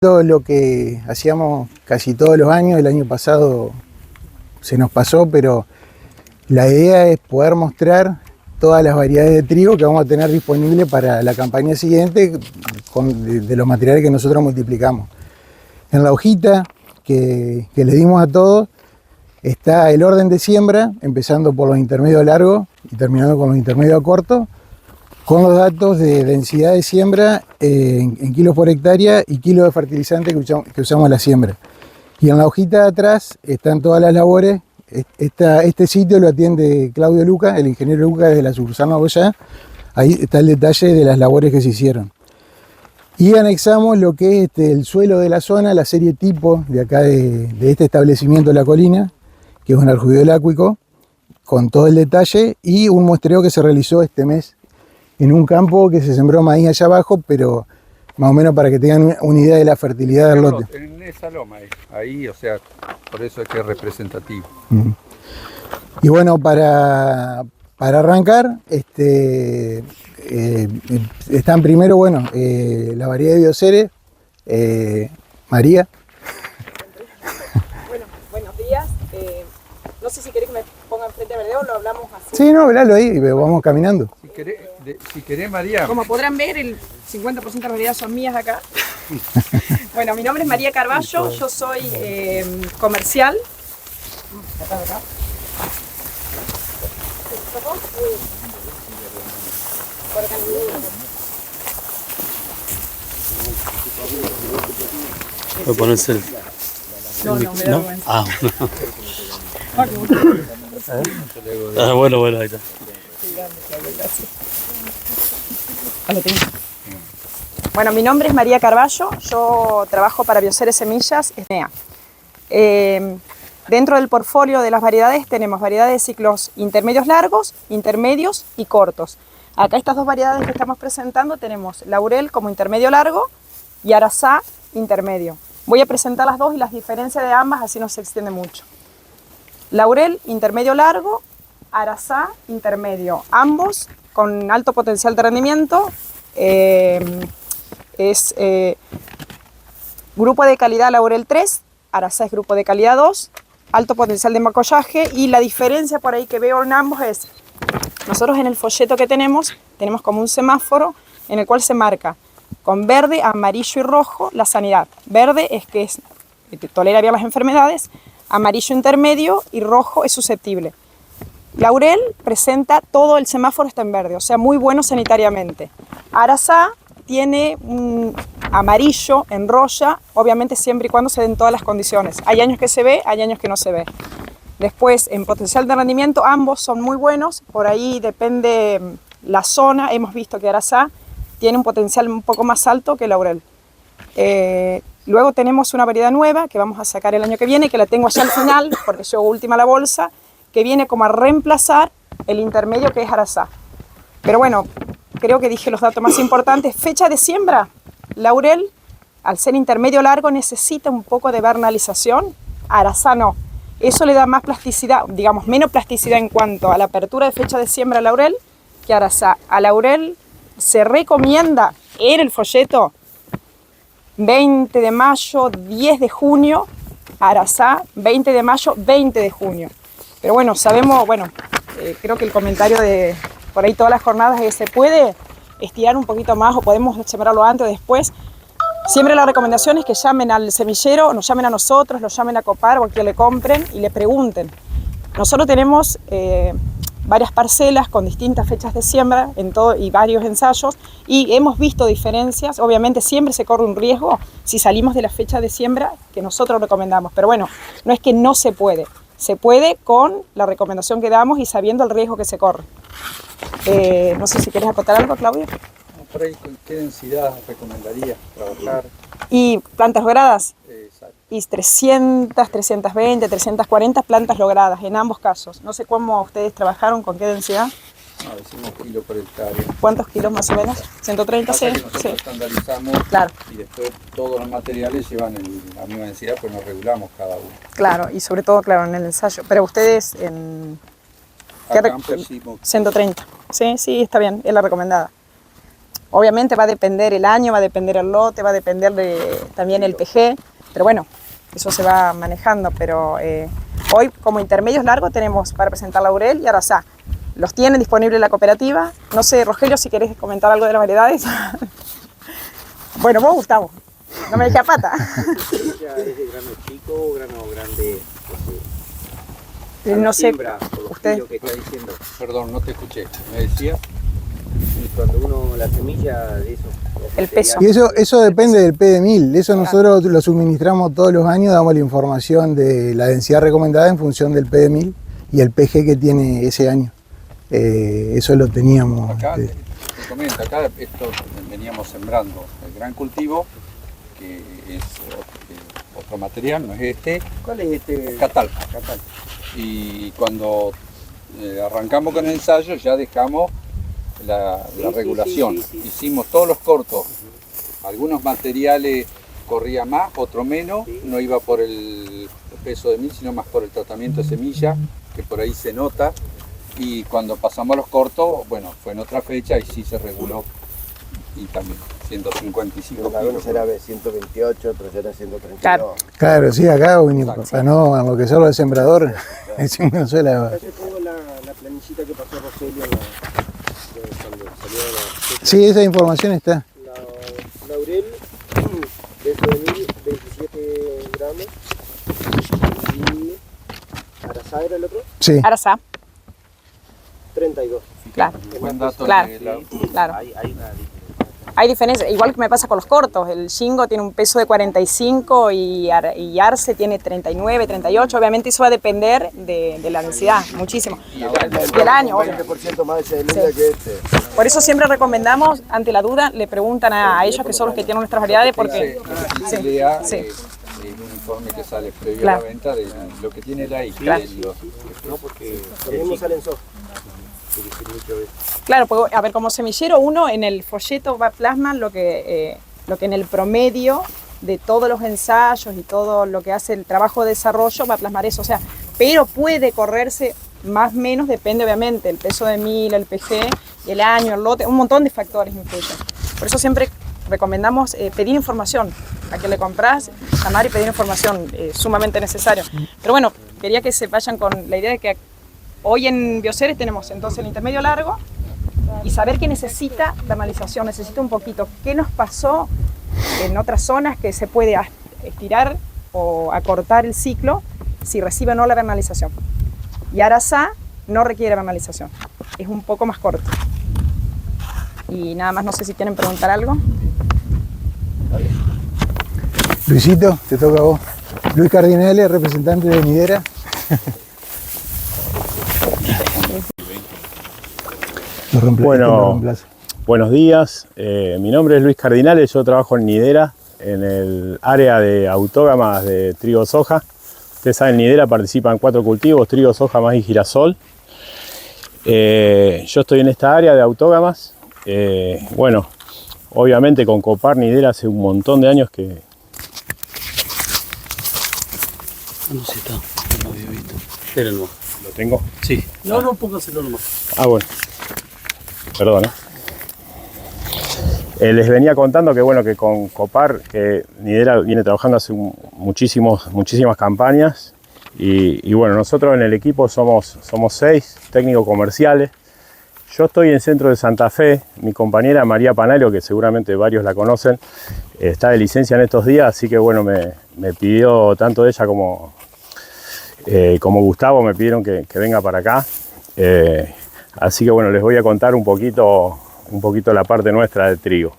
Lo que hacíamos casi todos los años, el año pasado se nos pasó, pero la idea es poder mostrar todas las variedades de trigo que vamos a tener disponibles para la campaña siguiente de los materiales que nosotros multiplicamos. En la hojita que le dimos a todos está el orden de siembra, empezando por los intermedios largos y terminando con los intermedios cortos, con los datos de densidad de siembra en kilos por hectárea y kilos de fertilizante que usamos en la siembra. Y en la hojita de atrás están todas las labores. Este sitio lo atiende Claudio Luca, el ingeniero Luca de la sucursal Nogoyá. Ahí está el detalle de las labores que se hicieron. Y anexamos lo que es el suelo de la zona, la serie tipo de acá de este establecimiento de La Colina, que es un aljuvión lácuico, con todo el detalle, y un muestreo que se realizó este mes en un campo que se sembró maíz allá abajo, pero más o menos para que tengan una idea de la fertilidad del lote. En esa loma, ahí, o sea, por eso es que es representativo. Y bueno, para arrancar, están primero, bueno, la variedad de Bioceres, María. Bueno, buenos días. No sé si querés que me ponga enfrente del verdeo o lo hablamos así. Sí, no, hablalo ahí, vamos caminando. Si querés, María. Como podrán ver, el 50% de las variedades son mías acá. Bueno, mi nombre es María Carballo, yo soy comercial. Voy a ponerse el... No, me da vergüenza. Ah, bueno, ahí está. Bueno, mi nombre es María Carballo, yo trabajo para Bioceres Semillas, SNEA. Dentro del portfolio de las variedades tenemos variedades de ciclos intermedios largos, intermedios y cortos. Acá estas dos variedades que estamos presentando tenemos Laurel como intermedio largo y Arazá intermedio. Voy a presentar las dos y las diferencias de ambas, así no se extiende mucho. Laurel intermedio largo, Arazá intermedio, ambos con alto potencial de rendimiento. Grupo de calidad Laurel 3, Arazá es grupo de calidad 2, alto potencial de macollaje, y la diferencia por ahí que veo en ambos es, nosotros en el folleto que tenemos como un semáforo en el cual se marca con verde, amarillo y rojo la sanidad. Verde es que tolera bien las enfermedades, amarillo intermedio y rojo es susceptible. Laurel presenta todo el semáforo está en verde, o sea, muy bueno sanitariamente. Arazá tiene un amarillo en roya, obviamente siempre y cuando se den todas las condiciones. Hay años que se ve, hay años que no se ve. Después, en potencial de rendimiento, ambos son muy buenos, por ahí depende la zona. Hemos visto que Arazá tiene un potencial un poco más alto que Laurel. Luego tenemos una variedad nueva que vamos a sacar el año que viene, que la tengo allá al final, porque llegó última la bolsa, que viene como a reemplazar el intermedio que es Arazá. Pero bueno, creo que dije los datos más importantes. Fecha de siembra, Laurel, al ser intermedio largo, necesita un poco de vernalización, Arazá no. Eso le da más plasticidad, digamos, menos plasticidad en cuanto a la apertura de fecha de siembra a Laurel que Arazá. A Laurel se recomienda en el folleto 20 de mayo, 10 de junio, Arazá 20 de mayo, 20 de junio. Pero bueno, sabemos, creo que el comentario de por ahí todas las jornadas es que se puede estirar un poquito más o podemos sembrarlo antes o después. Siempre la recomendación es que llamen al semillero, nos llamen a nosotros, lo llamen a Copar o a quien le compren y le pregunten. Nosotros tenemos varias parcelas con distintas fechas de siembra y varios ensayos, y hemos visto diferencias. Obviamente siempre se corre un riesgo si salimos de la fecha de siembra que nosotros recomendamos, pero bueno, no es que no se puede. Se puede con la recomendación que damos y sabiendo el riesgo que se corre. No sé si quieres acotar algo, Claudio. Por ahí, ¿qué densidad recomendarías trabajar? Y plantas logradas. Exacto. Y 300, 320, 340 plantas logradas en ambos casos. No sé cómo ustedes trabajaron, con qué densidad. No, decimos kilo por hectárea. ¿Cuántos kilos más o menos? 130, sí. Nosotros estandarizamos, claro. Y después todos los materiales llevan la misma densidad, pues nos regulamos cada uno. Claro, y sobre todo, claro, en el ensayo. Pero ustedes en... Acá pusimos 130. Sí, está bien, es la recomendada. Obviamente va a depender el año, va a depender el lote, va a depender también el PG, pero bueno, eso se va manejando. Pero hoy como intermedios largos tenemos para presentar Laurel y Arasá. Los tiene disponible la cooperativa. No sé, Rogelio, si querés comentar algo de las variedades. Bueno, vos, Gustavo, no me dejes a pata. ¿Es de grano chico o grano grande? No sé, usted que está diciendo. Perdón, no te escuché. ¿Me decías? Y cuando uno, la semilla de eso. El peso. Y eso depende del P de 1000. Eso nosotros lo suministramos todos los años, damos la información de la densidad recomendada en función del P de 1000 y el PG que tiene ese año. Eso lo teníamos. Acá, te comento, acá esto veníamos sembrando el gran cultivo, que es otro material, no es este. ¿Cuál es este? Catalpa. Y cuando arrancamos con el ensayo ya dejamos la regulación. Sí. Hicimos todos los cortos. Algunos materiales corría más, otro menos. No iba por el peso de 1000, sino más por el tratamiento de semilla, que por ahí se nota. Y cuando pasamos a los cortos, bueno, fue en otra fecha y sí se reguló. Y también 155 Uno kilos. será 128, otro será 132. Claro. Claro, sí, acá Exacto. para no enloquecerlo al sembrador, decimos una sola. Acá yo tengo la planillita que pasó Rogelio cuando salió de la... Sí, esa información está. La Laurel, peso de 1000, 27 gramos. Y Arasá era el otro, Sí. Arasá, 32. claro. Buen dato Claro. de la- Claro. Hay una diferencia. Hay diferencia, igual que me pasa con los cortos. El Shingo tiene un peso de 45 y Arce tiene 39, 38. Obviamente eso va a depender de la densidad, muchísimo. Y el año, obvio. 20% más de semilla que este. Por eso siempre recomendamos, ante la duda, le preguntan a ellos que son los que tienen nuestras variedades, porque... Lo que Sí, lea, sí. un informe que sale previo Claro. a la venta de lo que tiene la I. Claro. No, porque lo mismo sale en soja. Claro, pues, a ver, como semillero uno en el folleto va a plasmar lo que en el promedio de todos los ensayos y todo lo que hace el trabajo de desarrollo va a plasmar eso. O sea, pero puede correrse más o menos, depende obviamente el peso de 1000, el PG, el año, el lote, un montón de factores influyen. Por eso siempre recomendamos pedir información. A que le compras, llamar y pedir información, sumamente necesario. Pero bueno, quería que se vayan con la idea de que hoy en Bioceres tenemos entonces el intermedio largo y saber que necesita vernalización, necesita un poquito. ¿Qué nos pasó en otras zonas que se puede estirar o acortar el ciclo si recibe o no la vernalización? Y Arasá no requiere vernalización, es un poco más corto. Y nada más, no sé si quieren preguntar algo. Luisito, te toca a vos. Luis Cardinale, representante de Nidera. Bueno, buenos días. Mi nombre es Luis Cardinales, yo trabajo en Nidera, en el área de autógamas de trigo soja. Ustedes saben, en Nidera participan 4 cultivos, trigo, soja, maíz y girasol. Yo estoy en esta área de autógamas. Bueno, obviamente con Copar Nidera hace un montón de años que... No sé, está. No lo había visto. Espérenlo. ¿Lo tengo? Sí. No, póngaselo nomás. Ah, bueno. Perdón. Les venía contando que bueno, que con Copar, que Nidera viene trabajando hace muchísimas campañas y bueno, nosotros en el equipo somos 6 técnicos comerciales. Yo estoy en Centro de Santa Fe, mi compañera María Panalio, que seguramente varios la conocen, está de licencia en estos días, así que bueno, me pidió tanto ella como Gustavo, me pidieron que venga para acá. Así que bueno, les voy a contar un poquito la parte nuestra del trigo.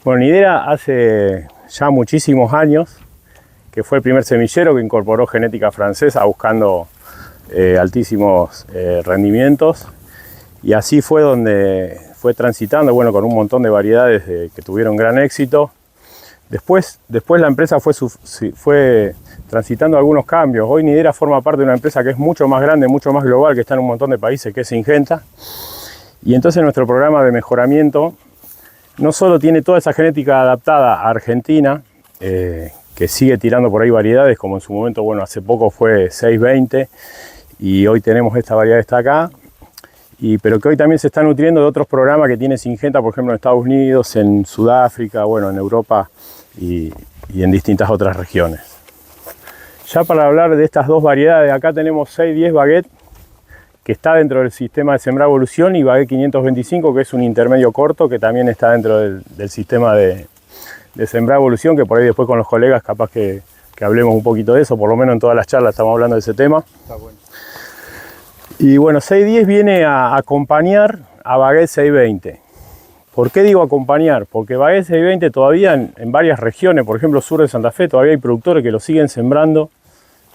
Bueno, Nidera hace ya muchísimos años que fue el primer semillero que incorporó genética francesa buscando altísimos rendimientos, y así fue donde fue transitando, bueno, con un montón de variedades que tuvieron gran éxito. Después la empresa fue transitando algunos cambios. Hoy Nidera forma parte de una empresa que es mucho más grande, mucho más global, que está en un montón de países, que es Syngenta. Y entonces nuestro programa de mejoramiento no solo tiene toda esa genética adaptada a Argentina, que sigue tirando por ahí variedades, como en su momento, bueno, hace poco fue 620, y hoy tenemos esta variedad que está acá. pero que hoy también se está nutriendo de otros programas que tiene Syngenta, por ejemplo en Estados Unidos, en Sudáfrica, bueno, en Europa y en distintas otras regiones. Ya para hablar de estas dos variedades, acá tenemos 610 Baguette, que está dentro del sistema de Sembrá Evolución, y Baguette 525, que es un intermedio corto, que también está dentro del sistema de Sembrá Evolución, que por ahí después con los colegas capaz que hablemos un poquito de eso, por lo menos en todas las charlas estamos hablando de ese tema. Está bueno. Y bueno, 610 viene a acompañar a Baguette 620. ¿Por qué digo acompañar? Porque Baguette 620 todavía en varias regiones, por ejemplo sur de Santa Fe, todavía hay productores que lo siguen sembrando.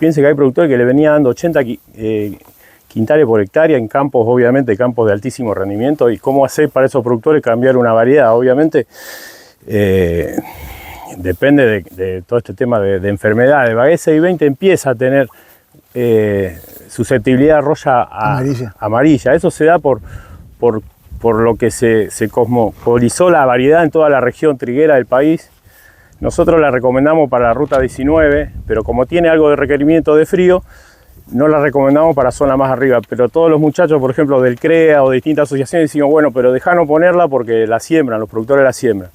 Piense que hay productores que le venían dando 80 quintales por hectárea en campos, obviamente campos de altísimo rendimiento. ¿Y cómo hacer para esos productores cambiar una variedad? Obviamente depende de todo este tema de enfermedades. Baguette 620 empieza a tener susceptibilidad a roya amarilla. Eso se da por lo que se cosmopolizó la variedad en toda la región triguera del país. Nosotros la recomendamos para la ruta 19, pero como tiene algo de requerimiento de frío, no la recomendamos para zona más arriba. Pero todos los muchachos, por ejemplo, del CREA o de distintas asociaciones, decimos, bueno, pero dejanos ponerla porque la siembran, los productores la siembran.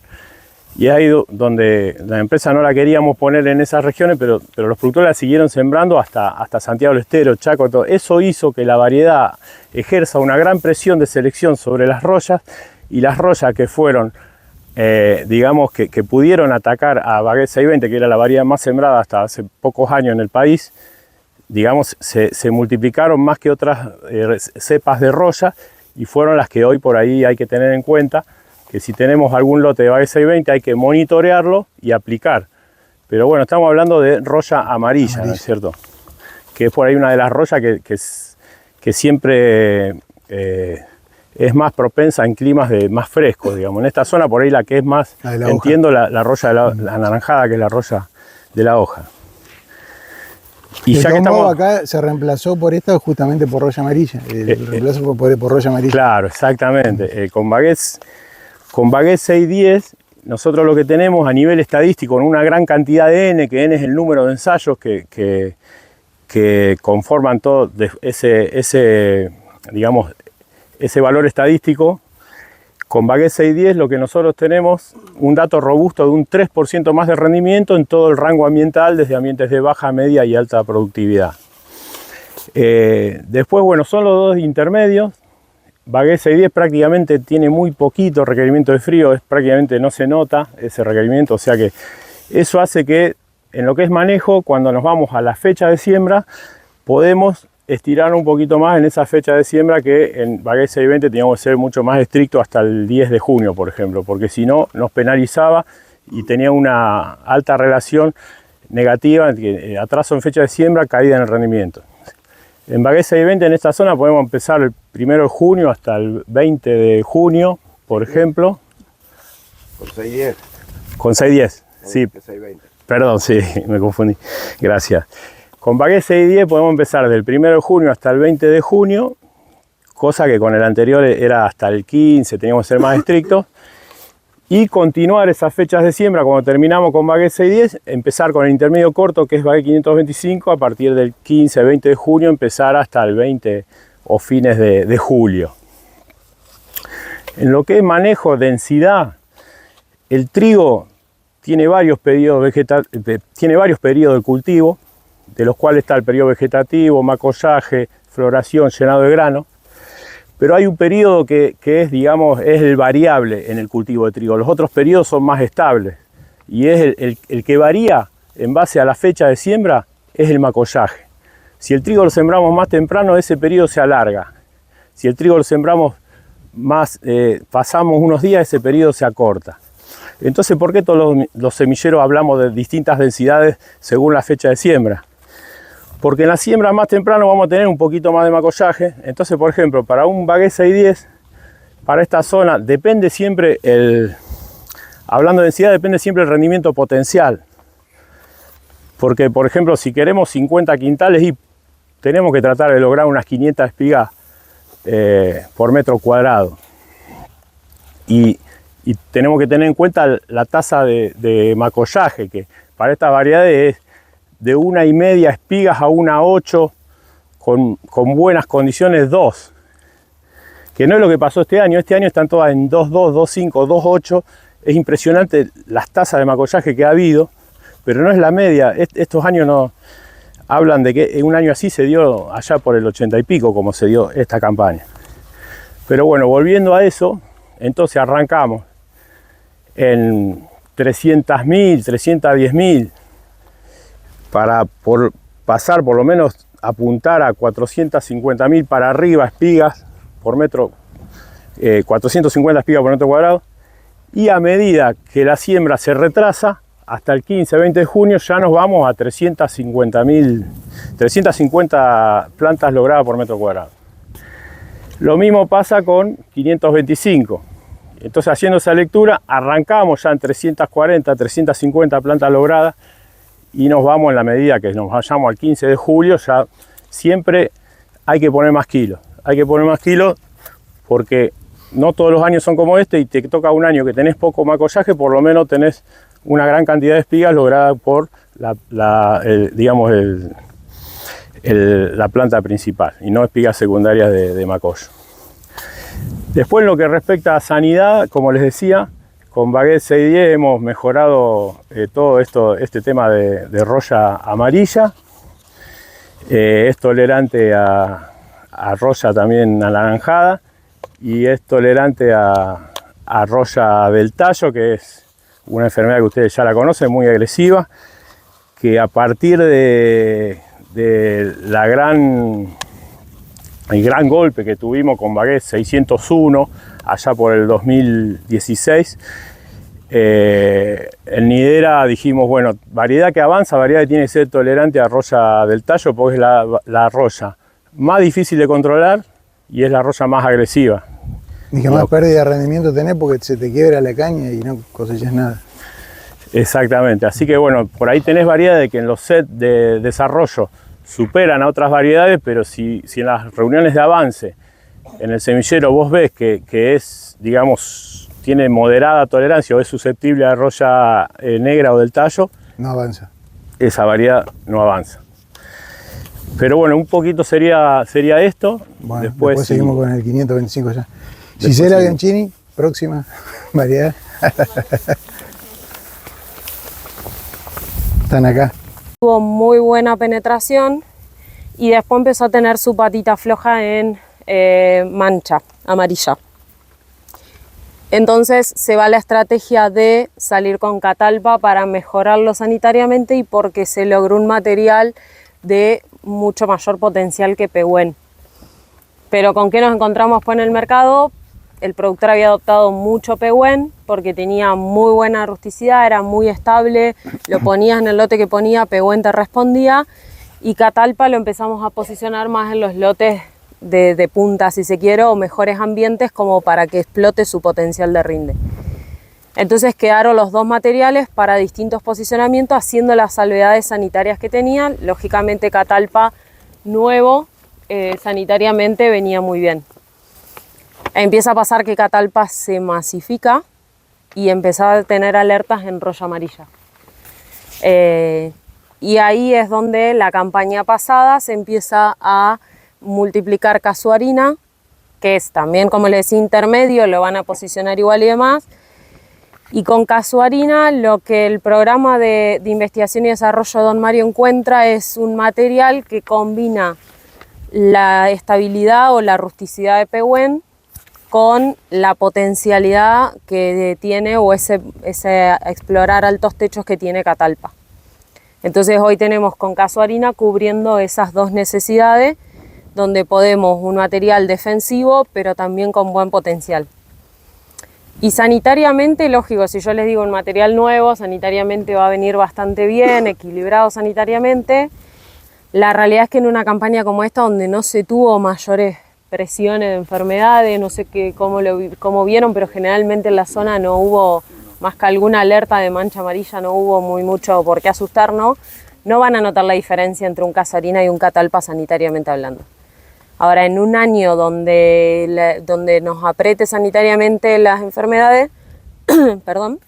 Y es ahí donde la empresa no la queríamos poner en esas regiones, pero los productores la siguieron sembrando hasta Santiago del Estero, Chaco, todo. Eso hizo que la variedad ejerza una gran presión de selección sobre las rollas, y las rollas que fueron, digamos, que pudieron atacar a Baguette 620, que era la variedad más sembrada hasta hace pocos años en el país, digamos, se multiplicaron más que otras cepas de roya, y fueron las que hoy por ahí hay que tener en cuenta, que si tenemos algún lote de Baguette 620 hay que monitorearlo y aplicar. Pero bueno, estamos hablando de roya amarilla, ¿no es cierto? Que es por ahí una de las rollas que siempre es más propensa en climas más frescos, digamos. En esta zona por ahí la que es más, entiendo, la roya la anaranjada, que es la roya de la hoja. Y ya que estamos acá, se reemplazó por esta justamente por roya amarilla. El reemplazo fue por roya amarilla. Claro, exactamente. Con Baguette 610, nosotros lo que tenemos a nivel estadístico, con una gran cantidad de N, que N es el número de ensayos que conforman todo ese valor estadístico, con Baguette 610 lo que nosotros tenemos un dato robusto de un 3% más de rendimiento en todo el rango ambiental, desde ambientes de baja, media y alta productividad. Después, bueno, son los dos intermedios. Baguette 610 prácticamente tiene muy poquito requerimiento de frío, prácticamente no se nota ese requerimiento, o sea que eso hace que en lo que es manejo, cuando nos vamos a la fecha de siembra, podemos estirar un poquito más en esa fecha de siembra, que en Baguette 620 teníamos que ser mucho más estricto hasta el 10 de junio, por ejemplo, porque si no nos penalizaba y tenía una alta relación negativa, atraso en fecha de siembra, caída en el rendimiento. En Baguette 620 en esta zona podemos empezar el 1 de junio hasta el 20 de junio, por ejemplo. Con 610. Con 610, sí. 620. Perdón, sí, me confundí. Gracias. Con Baguette 610 podemos empezar del 1 de junio hasta el 20 de junio, cosa que con el anterior era hasta el 15, teníamos que ser más estrictos. Y continuar esas fechas de siembra, cuando terminamos con Baguette 610, empezar con el intermedio corto, que es Baguette 525, a partir del 15 20 de junio, empezar hasta el 20 o fines de julio. En lo que es manejo, densidad, el trigo tiene varios periodos de cultivo, de los cuales está el periodo vegetativo, macollaje, floración, llenado de grano. Pero hay un periodo que es, digamos, es el variable en el cultivo de trigo. Los otros periodos son más estables. Y es el que varía en base a la fecha de siembra, es el macollaje. Si el trigo lo sembramos más temprano, ese periodo se alarga. Si el trigo lo sembramos más, pasamos unos días, ese periodo se acorta. Entonces, ¿por qué todos los semilleros hablamos de distintas densidades según la fecha de siembra? Porque en la siembra más temprano vamos a tener un poquito más de macollaje. Entonces, por ejemplo, para un Baguette 610, para esta zona, depende siempre hablando de densidad, depende siempre el rendimiento potencial. Porque, por ejemplo, si queremos 50 quintales, y tenemos que tratar de lograr unas 500 espigas por metro cuadrado. Y tenemos que tener en cuenta la tasa de macollaje, que para estas variedades es de 1,5 espigas a 1,8, con buenas condiciones 2. que no es lo que pasó este año. Este año están todas en 2.2, 2.5, 2.8. Es impresionante las tasas de macollaje que ha habido, pero no es la media. Estos años no hablan de que un año así se dio allá por el 80 y pico, como se dio esta campaña. Pero bueno, volviendo a eso, entonces arrancamos en 300.000, 310.000, para pasar por lo menos apuntar a 450.000 para arriba espigas por metro, 450 espigas por metro cuadrado, y a medida que la siembra se retrasa, hasta el 15-20 de junio ya nos vamos a 350 plantas logradas por metro cuadrado. Lo mismo pasa con 525. Entonces, haciendo esa lectura, arrancamos ya en 340, 350 plantas logradas y nos vamos en la medida que nos vayamos al 15 de julio, ya siempre hay que poner más kilos. Hay que poner más kilos porque no todos los años son como este y te toca un año que tenés poco macollaje, por lo menos tenés una gran cantidad de espigas logradas por la planta principal y no espigas secundarias de macollo. Después, en lo que respecta a sanidad, como les decía, con Baguette 610 hemos mejorado todo este tema de roya amarilla. Es tolerante a roya también anaranjada y es tolerante a roya del tallo, que es una enfermedad que ustedes ya la conocen, muy agresiva, que a partir de el gran golpe que tuvimos con Baguette 601 allá por el 2016, en Nidera dijimos, bueno, variedad que avanza, variedad que tiene que ser tolerante a roya del tallo, porque es la roya más difícil de controlar y es la roya más agresiva. Ni que más pérdida de rendimiento tenés porque se te quiebra la caña y no cosechas nada. Exactamente, así que bueno, por ahí tenés variedades que en los sets de desarrollo superan a otras variedades, pero si en las reuniones de avance en el semillero vos ves que es, digamos, tiene moderada tolerancia o es susceptible a roya negra o del tallo, no avanza. Esa variedad no avanza. Pero bueno, un poquito sería esto. Bueno, después seguimos con el 525 ya. Gisela Bianchini, próxima variedad. Están acá. Tuvo muy buena penetración y después empezó a tener su patita floja en mancha amarilla. Entonces se va la estrategia de salir con Catalpa para mejorarlo sanitariamente y porque se logró un material de mucho mayor potencial que Pehuen. Pero ¿con qué nos encontramos después en el mercado? El productor había adoptado mucho Pehuen porque tenía muy buena rusticidad, era muy estable, lo ponías en el lote que ponía, Pehuen te respondía, y Catalpa lo empezamos a posicionar más en los lotes de punta, si se quiere, o mejores ambientes como para que explote su potencial de rinde. Entonces quedaron los dos materiales para distintos posicionamientos, haciendo las salvedades sanitarias que tenían. Lógicamente Catalpa nuevo, sanitariamente venía muy bien. Empieza a pasar que Catalpa se masifica y empezaba a tener alertas en roya amarilla. Y ahí es donde la campaña pasada se empieza a multiplicar casuarina, que es también, como les decía, intermedio, lo van a posicionar igual y demás. Y con casuarina lo que el programa de investigación y desarrollo Don Mario encuentra es un material que combina la estabilidad o la rusticidad de Pehuen con la potencialidad que tiene o ese explorar altos techos que tiene Catalpa. Entonces hoy tenemos con casuarina cubriendo esas dos necesidades, donde podemos un material defensivo pero también con buen potencial. Y sanitariamente, lógico, si yo les digo un material nuevo, sanitariamente va a venir bastante bien, equilibrado sanitariamente. La realidad es que en una campaña como esta, donde no se tuvo mayores presiones de enfermedades, no sé cómo vieron, pero generalmente en la zona no hubo, más que alguna alerta de mancha amarilla, no hubo mucho por qué asustarnos, no van a notar la diferencia entre un casuarina y un Catalpa sanitariamente hablando. Ahora, en un año donde nos apriete sanitariamente las enfermedades, perdón,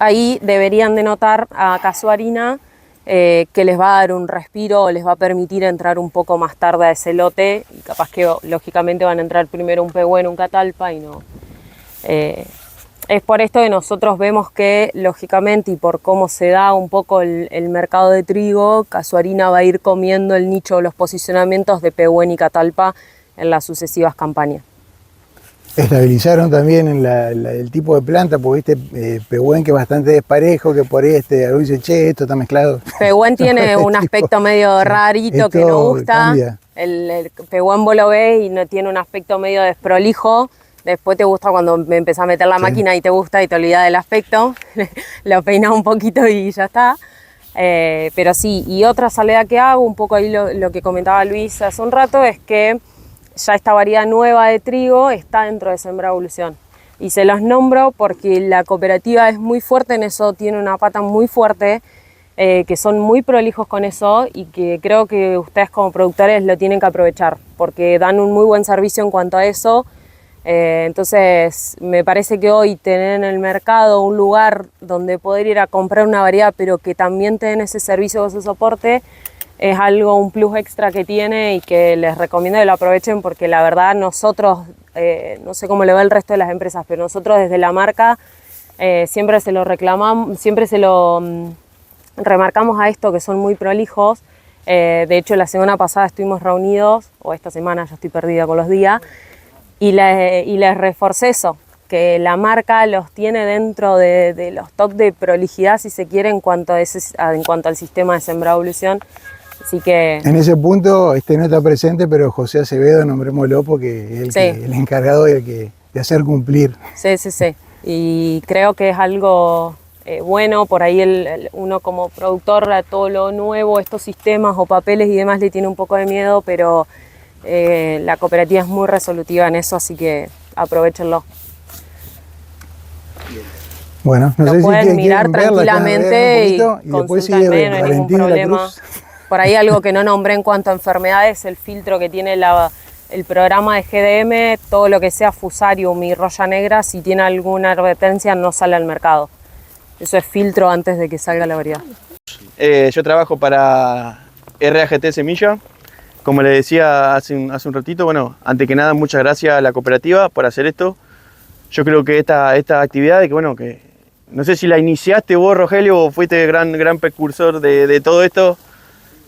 ahí deberían de notar a casuarina que les va a dar un respiro o les va a permitir entrar un poco más tarde a ese lote, y capaz que lógicamente van a entrar primero un Pehuen, un Catalpa y no. Es por esto que nosotros vemos que lógicamente y por cómo se da un poco el mercado de trigo, Casuarina va a ir comiendo el nicho o los posicionamientos de Pehuen y Catalpa en las sucesivas campañas. Estabilizaron también en el tipo de planta, porque viste Pehuen que es bastante desparejo, que por ahí algo dice, che, esto está mezclado. Pehuen tiene un aspecto medio rarito que no gusta. El Pehuen vos lo ves y no tiene un aspecto medio desprolijo. Después te gusta cuando me empezás a meter la máquina y te gusta y te olvidás del aspecto. Lo peinás un poquito y ya está. Pero sí, y otra salvedad que hago, un poco ahí lo que comentaba Luis hace un rato, es que ya esta variedad nueva de trigo está dentro de Sembrado Evolución. Y se los nombro porque la cooperativa es muy fuerte en eso, tiene una pata muy fuerte, que son muy prolijos con eso y que creo que ustedes como productores lo tienen que aprovechar porque dan un muy buen servicio en cuanto a eso. Entonces me parece que hoy tener en el mercado un lugar donde poder ir a comprar una variedad pero que también te den ese servicio o ese soporte es algo, un plus extra que tiene y que les recomiendo que lo aprovechen porque la verdad nosotros, no sé cómo le va el resto de las empresas, pero nosotros desde la marca siempre se lo reclamamos, siempre se lo remarcamos a esto que son muy prolijos. De hecho la semana pasada estuvimos reunidos, o esta semana ya estoy perdida con los días, y les reforcé eso, que la marca los tiene dentro de los top de prolijidad, si se quiere, en cuanto al sistema de Sembrado Evolución. Así que... En ese punto no está presente, pero José Acevedo, nombrémoslo porque es el encargado de hacer cumplir. Sí. Y creo que es algo bueno, por ahí uno como productor a todo lo nuevo, estos sistemas o papeles y demás le tiene un poco de miedo, pero la cooperativa es muy resolutiva en eso, así que aprovechenlo. Bueno, no lo sé pueden si mirar tranquilamente y consultarme, no hay ningún problema. Por ahí algo que no nombré en cuanto a enfermedades, el filtro que tiene el programa de GDM, todo lo que sea Fusarium y roya negra, si tiene alguna advertencia no sale al mercado. Eso es filtro antes de que salga la variedad. Yo trabajo para RAGT Semilla. Como le decía hace un ratito, bueno, antes que nada muchas gracias a la cooperativa por hacer esto. Yo creo que esta actividad, que no sé si la iniciaste vos, Rogelio, o fuiste gran precursor de todo esto,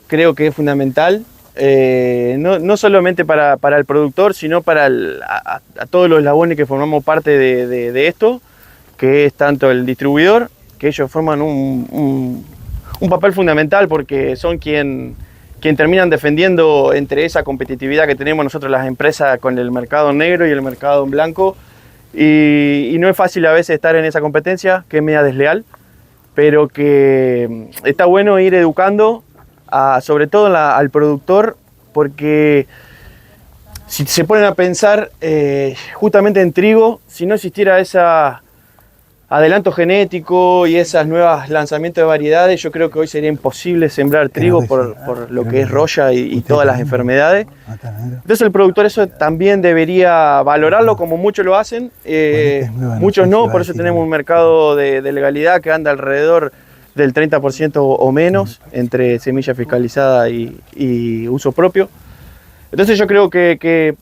creo que es fundamental, no solamente para el productor, sino para a todos los eslabones que formamos parte de esto, que es tanto el distribuidor, que ellos forman un papel fundamental porque son quien terminan defendiendo entre esa competitividad que tenemos nosotros las empresas con el mercado negro y el mercado en blanco. Y no es fácil a veces estar en esa competencia, que es media desleal, pero que está bueno ir educando sobre todo al productor, porque si se ponen a pensar justamente en trigo, si no existiera ese adelanto genético y esos nuevos lanzamientos de variedades, yo creo que hoy sería imposible sembrar trigo por lo que es roya y todas las enfermedades. Entonces el productor eso también debería valorarlo como muchos lo hacen, muchos no, por eso tenemos un mercado de legalidad que anda alrededor del 30% o menos entre semilla fiscalizada y uso propio. Entonces yo creo que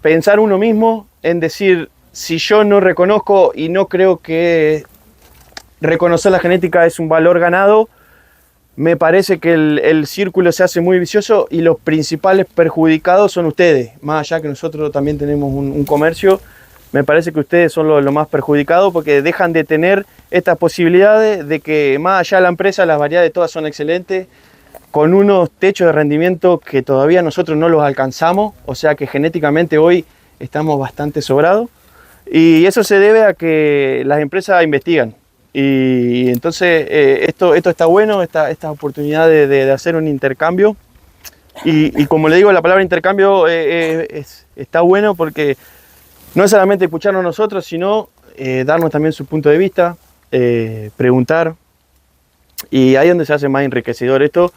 pensar uno mismo en decir, si yo no reconozco y no creo que reconocer la genética es un valor ganado, me parece que el círculo se hace muy vicioso y los principales perjudicados son ustedes. Más allá que nosotros también tenemos un comercio, me parece que ustedes son los más perjudicados porque dejan de tener estas posibilidades de que más allá de la empresa las variedades todas son excelentes, con unos techos de rendimiento que todavía nosotros no los alcanzamos, o sea que genéticamente hoy estamos bastante sobrados. Y eso se debe a que las empresas investigan. Y entonces esto está bueno, esta oportunidad de hacer un intercambio. Y como le digo, la palabra intercambio está bueno porque no es solamente escucharnos a nosotros, sino darnos también su punto de vista, preguntar. Y ahí es donde se hace más enriquecedor esto,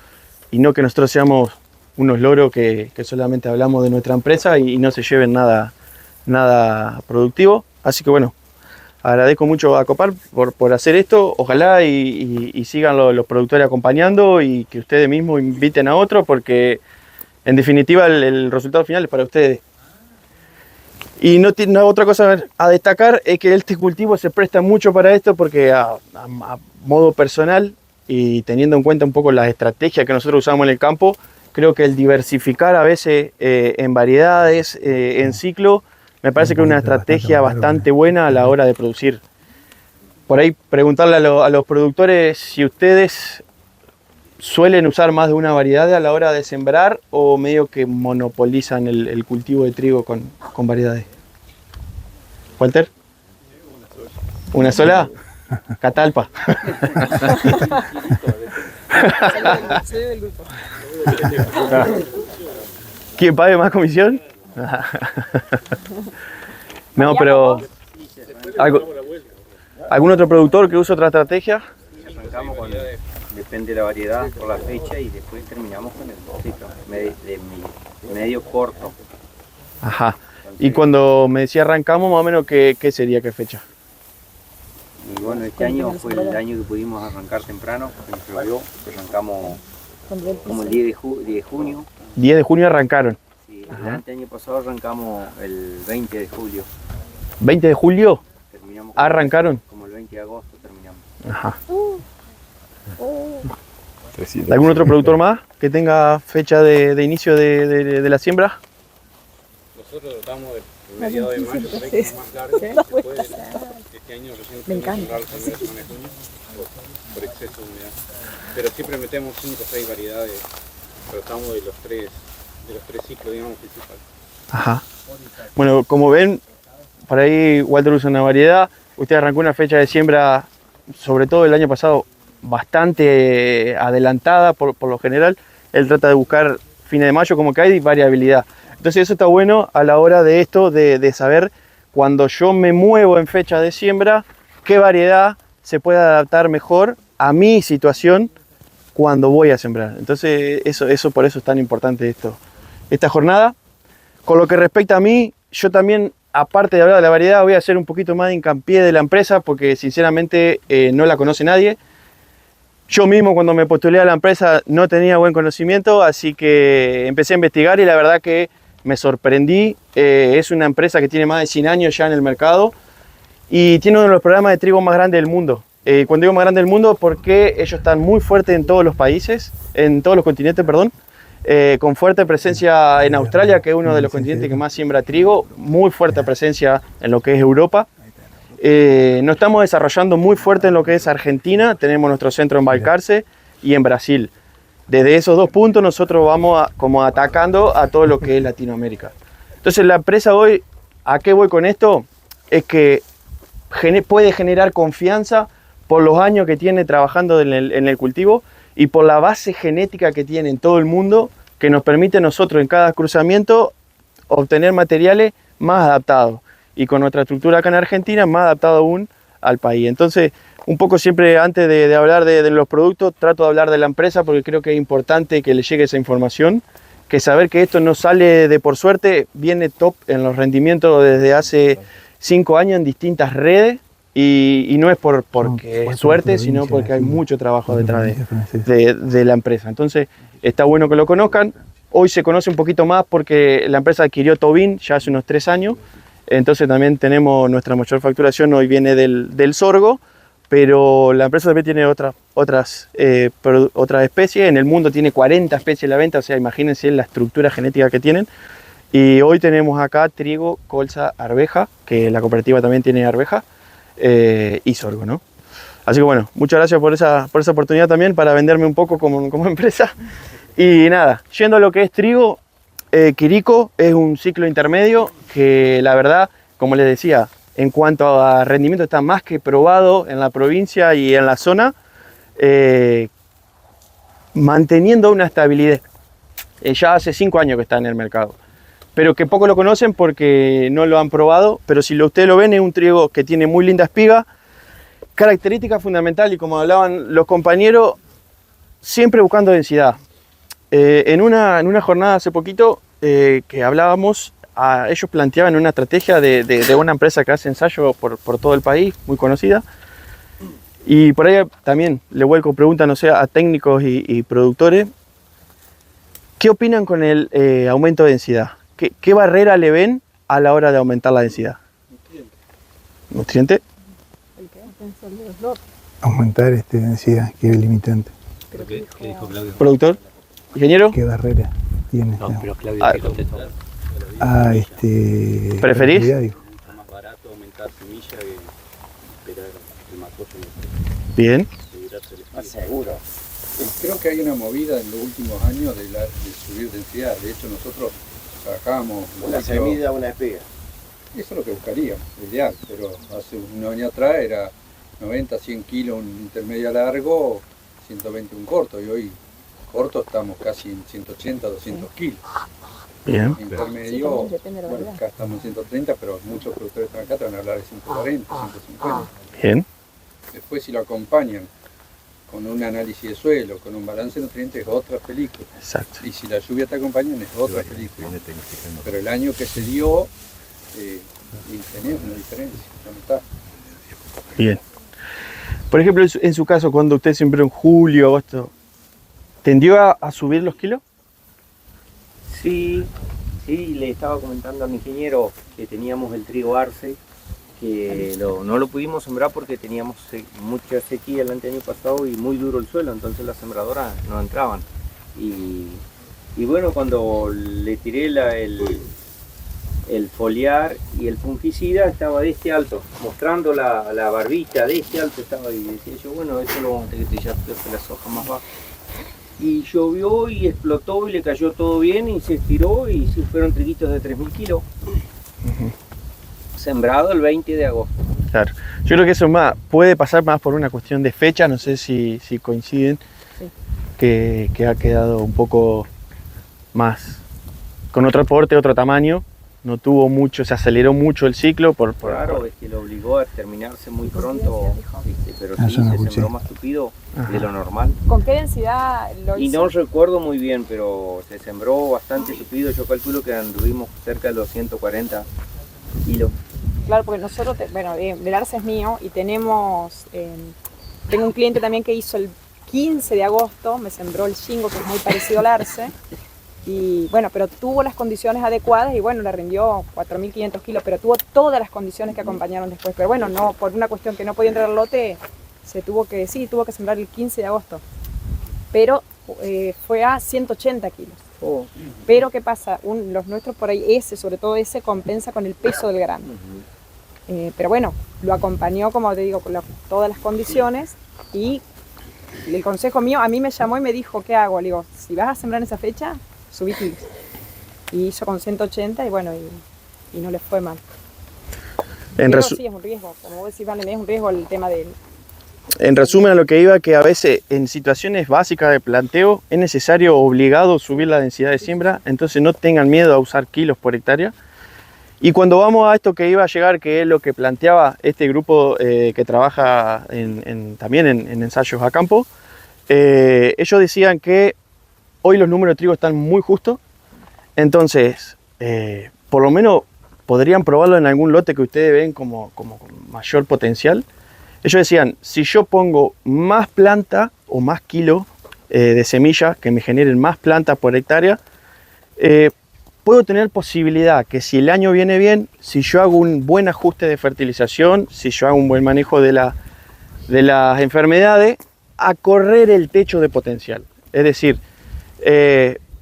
y no que nosotros seamos unos loros que solamente hablamos de nuestra empresa y no se lleven nada productivo. Así que bueno, agradezco mucho a Copar por hacer esto. Ojalá y sigan los productores acompañando y que ustedes mismos inviten a otros, porque en definitiva el resultado final es para ustedes. Y no tiene otra cosa a destacar, es que este cultivo se presta mucho para esto, porque a modo personal y teniendo en cuenta un poco las estrategias que nosotros usamos en el campo, creo que el diversificar a veces en variedades, en ciclo, me parece que es una estrategia bastante buena a la hora de producir. Por ahí preguntarle a los productores si ustedes suelen usar más de una variedad a la hora de sembrar o medio que monopolizan el cultivo de trigo con variedades. ¿Walter? ¿Una sola? Catalpa. ¿Quién pague más comisión? No, pero ¿algún otro productor que use otra estrategia? Arrancamos con, depende de la variedad, por la fecha, y después terminamos con el ciclo medio corto. Ajá. Y cuando me decía arrancamos, más o menos, ¿qué sería, qué fecha? Y bueno, este año fue el año que pudimos arrancar temprano, porque nos llovió, arrancamos como el 10 de junio. 10 de junio arrancaron. Sí, este año pasado arrancamos el 20 de julio. ¿20 de julio? Terminamos arrancaron. Como el 20 de agosto terminamos. Ajá. ¿Algún otro productor más que tenga fecha de inicio de la siembra? Nosotros tratamos de mediados de mayo, por ahí que es más largo, después este año recién tuvimos que cerrar el primer semana de junio por exceso de humedad. Pero siempre metemos 5 o 6 variedades, tratamos de los tres ciclos, digamos, principales. Ajá. Bueno, como ven, por ahí Walter usa una variedad. Usted arrancó una fecha de siembra, sobre todo el año pasado, bastante adelantada por lo general. Él trata de buscar fines de mayo, como que hay variabilidad. Entonces eso está bueno a la hora de esto, de saber cuando yo me muevo en fecha de siembra, qué variedad se puede adaptar mejor a mi situación cuando voy a sembrar. Entonces eso por eso es tan importante esta jornada. Con lo que respecta a mí, yo también, aparte de hablar de la variedad, voy a hacer un poquito más de hincapié de la empresa, porque sinceramente no la conoce nadie. Yo mismo, cuando me postulé a la empresa, no tenía buen conocimiento, así que empecé a investigar y la verdad que me sorprendí. Es una empresa que tiene más de 100 años ya en el mercado y tiene uno de los programas de trigo más grandes del mundo. Cuando digo más grande del mundo, porque ellos están muy fuertes en todos los países, en todos los continentes, perdón, con fuerte presencia en Australia, que es uno de los continentes que más siembra trigo, muy fuerte presencia en lo que es Europa. Nos estamos desarrollando muy fuerte en lo que es Argentina, tenemos nuestro centro en Balcarce y en Brasil. Desde esos dos puntos nosotros vamos como atacando a todo lo que es Latinoamérica. Entonces la empresa hoy, ¿a qué voy con esto? Es que puede generar confianza por los años que tiene trabajando en el cultivo y por la base genética que tiene en todo el mundo, que nos permite a nosotros en cada cruzamiento obtener materiales más adaptados. Y con nuestra estructura acá en Argentina, más adaptado aún al país. Entonces, un poco siempre antes de hablar de los productos, trato de hablar de la empresa, porque creo que es importante que le llegue esa información, que saber que esto no sale de por suerte, viene top en los rendimientos desde hace 5 años en distintas redes, y no es porque es suerte, sino porque hay mucho trabajo detrás de la empresa. Entonces, está bueno que lo conozcan. Hoy se conoce un poquito más porque la empresa adquirió Tobin ya hace unos 3 años, entonces también tenemos nuestra mayor facturación, hoy viene del sorgo, pero la empresa también tiene otras especies. En el mundo tiene 40 especies a la venta, o sea, imagínense la estructura genética que tienen. Y hoy tenemos acá trigo, colza, arveja, que la cooperativa también tiene arveja, y sorgo, ¿no? Así que bueno, muchas gracias por esa oportunidad también para venderme un poco como empresa. Y nada, yendo a lo que es trigo, Quirico es un ciclo intermedio que la verdad, como les decía, en cuanto a rendimiento está más que probado en la provincia y en la zona, manteniendo una estabilidad. Ya hace 5 años que está en el mercado, pero que poco lo conocen porque no lo han probado, pero si ustedes lo ven, es un trigo que tiene muy linda espiga, característica fundamental, y como hablaban los compañeros, siempre buscando densidad. En una jornada hace poquito que hablábamos, ellos planteaban una estrategia de una empresa que hace ensayos por todo el país, muy conocida. Y por ahí también le vuelco preguntas, no sé, a técnicos y productores. ¿Qué opinan con el aumento de densidad? ¿Qué barrera le ven a la hora de aumentar la densidad? ¿Nutriente? Aumentar densidad, que es limitante. ¿Qué dijo Claudio? ¿Productor? ¿Ingeniero? ¿Qué barrera tiene? No, pero Claudio, ¿qué contestó? ¿Preferís? Más barato aumentar semilla que esperar el macoso. Bien. Más seguro. Creo que hay una movida en los últimos años de subir densidad. De hecho, nosotros trabajábamos... Una semilla, una espiga. Eso es lo que buscaríamos, ideal. Pero hace unos años atrás era 90, 100 kilos un intermedio largo, 120 un corto. Y hoy corto estamos casi en 180, 200 kilos. Bien. Intermedio, bueno, acá estamos en 130, pero muchos productores que están acá te van a hablar de 140, 150. Bien. Después si lo acompañan con un análisis de suelo, con un balance de nutrientes, es otra película. Exacto. Y si la lluvia te acompaña, es otra película. Pero el año que se dio, tenés una diferencia, no está. Bien. Por ejemplo, en su caso, cuando usted sembró en julio, agosto, ¿tendió a subir los kilos? Sí, le estaba comentando al ingeniero que teníamos el trigo Arce, que no lo pudimos sembrar porque teníamos mucha sequía el año pasado y muy duro el suelo, entonces las sembradoras no entraban. Y bueno, cuando le tiré el foliar y el fungicida estaba de este alto, mostrando la barbilla de este alto estaba, y decía yo, bueno, esto lo vamos a tener que tirar las hojas más bajas. Y llovió y explotó y le cayó todo bien y se estiró y sí, fueron triguitos de 3.000 kilos. Sembrado el 20 de agosto. Claro. Yo creo que eso puede pasar más por una cuestión de fecha, no sé si coinciden, Sí. que ha quedado un poco más con otro porte, otro tamaño. No tuvo mucho, se aceleró mucho el ciclo Claro, es que lo obligó a terminarse muy pronto, pero sí, Eso no se escuché. sembró más tupido de lo normal. ¿Con qué densidad lo Y hizo? no recuerdo muy bien, pero se sembró bastante tupido. Yo calculo que anduvimos cerca de los 140 kilos. Claro, porque nosotros, el arce es mío y tengo un cliente también que hizo el 15 de agosto, me sembró el Shingo, que es muy parecido al arce, y bueno, pero tuvo las condiciones adecuadas y bueno, le rindió 4.500 kilos, pero tuvo todas las condiciones que acompañaron después. Pero bueno, no, por una cuestión que no podía entrar al lote, tuvo que sembrar el 15 de agosto, pero fue a 180 kilos. Oh. Pero ¿qué pasa? Los nuestros por ahí, sobre todo ese, compensa con el peso del grano. Pero bueno, lo acompañó, como te digo, con todas las condiciones y el consejo mío, a mí me llamó y me dijo, ¿qué hago? Le digo, si vas a sembrar en esa fecha, subí kilos. Y hizo con 180 y bueno, y no le fue mal. Pero sí, es un riesgo, como vos decís, Valen, es un riesgo el tema del... En resumen, a lo que iba, que a veces en situaciones básicas de planteo es necesario, obligado, subir la densidad de siembra, entonces no tengan miedo a usar kilos por hectárea. Y cuando vamos a esto que iba a llegar, que es lo que planteaba este grupo que trabaja también en ensayos a campo, ellos decían que hoy los números de trigo están muy justos, entonces por lo menos podrían probarlo en algún lote que ustedes ven como con mayor potencial. Ellos decían, si yo pongo más planta o más kilo de semilla que me generen más plantas por hectárea, puedo tener posibilidad que si el año viene bien, si yo hago un buen ajuste de fertilización, si yo hago un buen manejo de las enfermedades, a correr el techo de potencial. Es decir,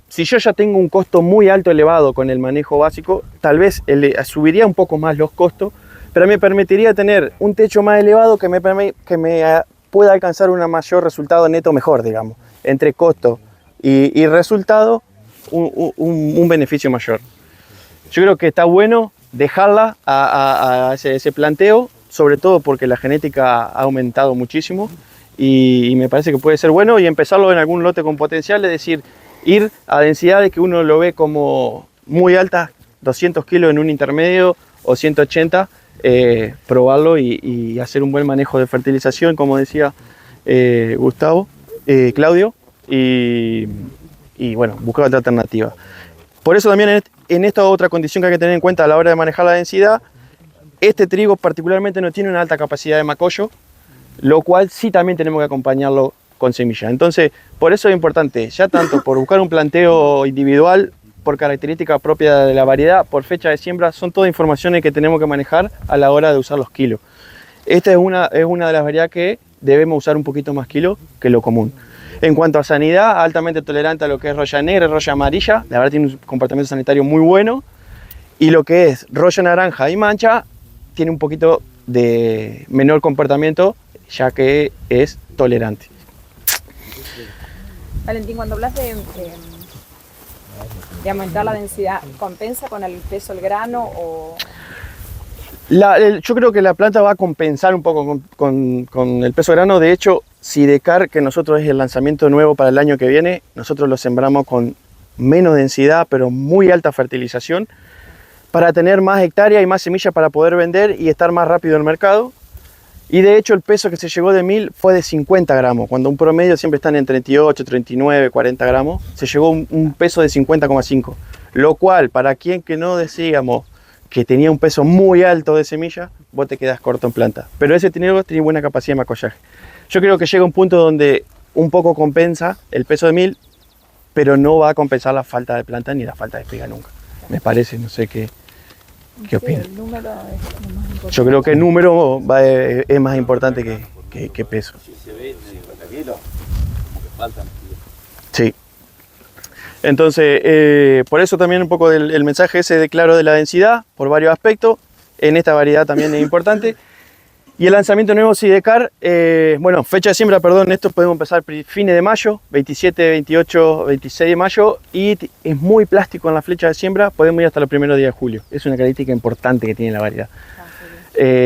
si yo ya tengo un costo muy alto, elevado con el manejo básico, tal vez subiría un poco más los costos, pero me permitiría tener un techo más elevado que me pueda alcanzar un mayor resultado neto mejor, digamos. Entre costo y resultado, un beneficio mayor. Yo creo que está bueno dejarla a ese planteo, sobre todo porque la genética ha aumentado muchísimo y me parece que puede ser bueno y empezarlo en algún lote con potencial, es decir, ir a densidades que uno lo ve como muy altas, 200 kilos en un intermedio o 180, probarlo y hacer un buen manejo de fertilización, como decía Claudio, y bueno, buscar otra alternativa. Por eso también en esta otra condición que hay que tener en cuenta a la hora de manejar la densidad, este trigo particularmente no tiene una alta capacidad de macollo, lo cual sí también tenemos que acompañarlo con semilla. Entonces, por eso es importante, ya tanto por buscar un planteo individual, por características propias de la variedad, por fecha de siembra, son todas informaciones que tenemos que manejar a la hora de usar los kilos. Esta es una de las variedades que debemos usar un poquito más kilos que lo común. En cuanto a sanidad, altamente tolerante a lo que es roya negra y roya amarilla, la verdad tiene un comportamiento sanitario muy bueno. Y lo que es roya naranja y mancha, tiene un poquito de menor comportamiento, ya que es tolerante. Valentín, cuando hablas de aumentar la densidad, ¿compensa con el peso del grano o...? Yo creo que la planta va a compensar un poco con el peso de grano. De hecho, Sidecar, que nosotros es el lanzamiento nuevo para el año que viene, nosotros lo sembramos con menos densidad, pero muy alta fertilización, para tener más hectáreas y más semillas para poder vender y estar más rápido en el mercado. Y de hecho el peso que se llegó de 1000 fue de 50 gramos, cuando un promedio siempre están en 38, 39, 40 gramos, se llegó un peso de 50,5, lo cual para quien que no decíamos que tenía un peso muy alto de semilla, vos te quedás corto en planta. Pero ese trigo tiene buena capacidad de macollaje. Yo creo que llega un punto donde un poco compensa el peso de 1000, pero no va a compensar la falta de planta ni la falta de espiga nunca. Me parece, no sé qué opinan. El número es lo más importante. Yo creo que el número es más importante que peso. Sí. Entonces, por eso también un poco el mensaje ese de claro de la densidad, por varios aspectos. En esta variedad también es importante. Y el lanzamiento nuevo Sidecar, bueno, fecha de siembra, perdón, esto podemos empezar fines de mayo, 27, 28, 26 de mayo, y es muy plástico en la flecha de siembra, podemos ir hasta los primeros días de julio. Es una característica importante que tiene la variedad,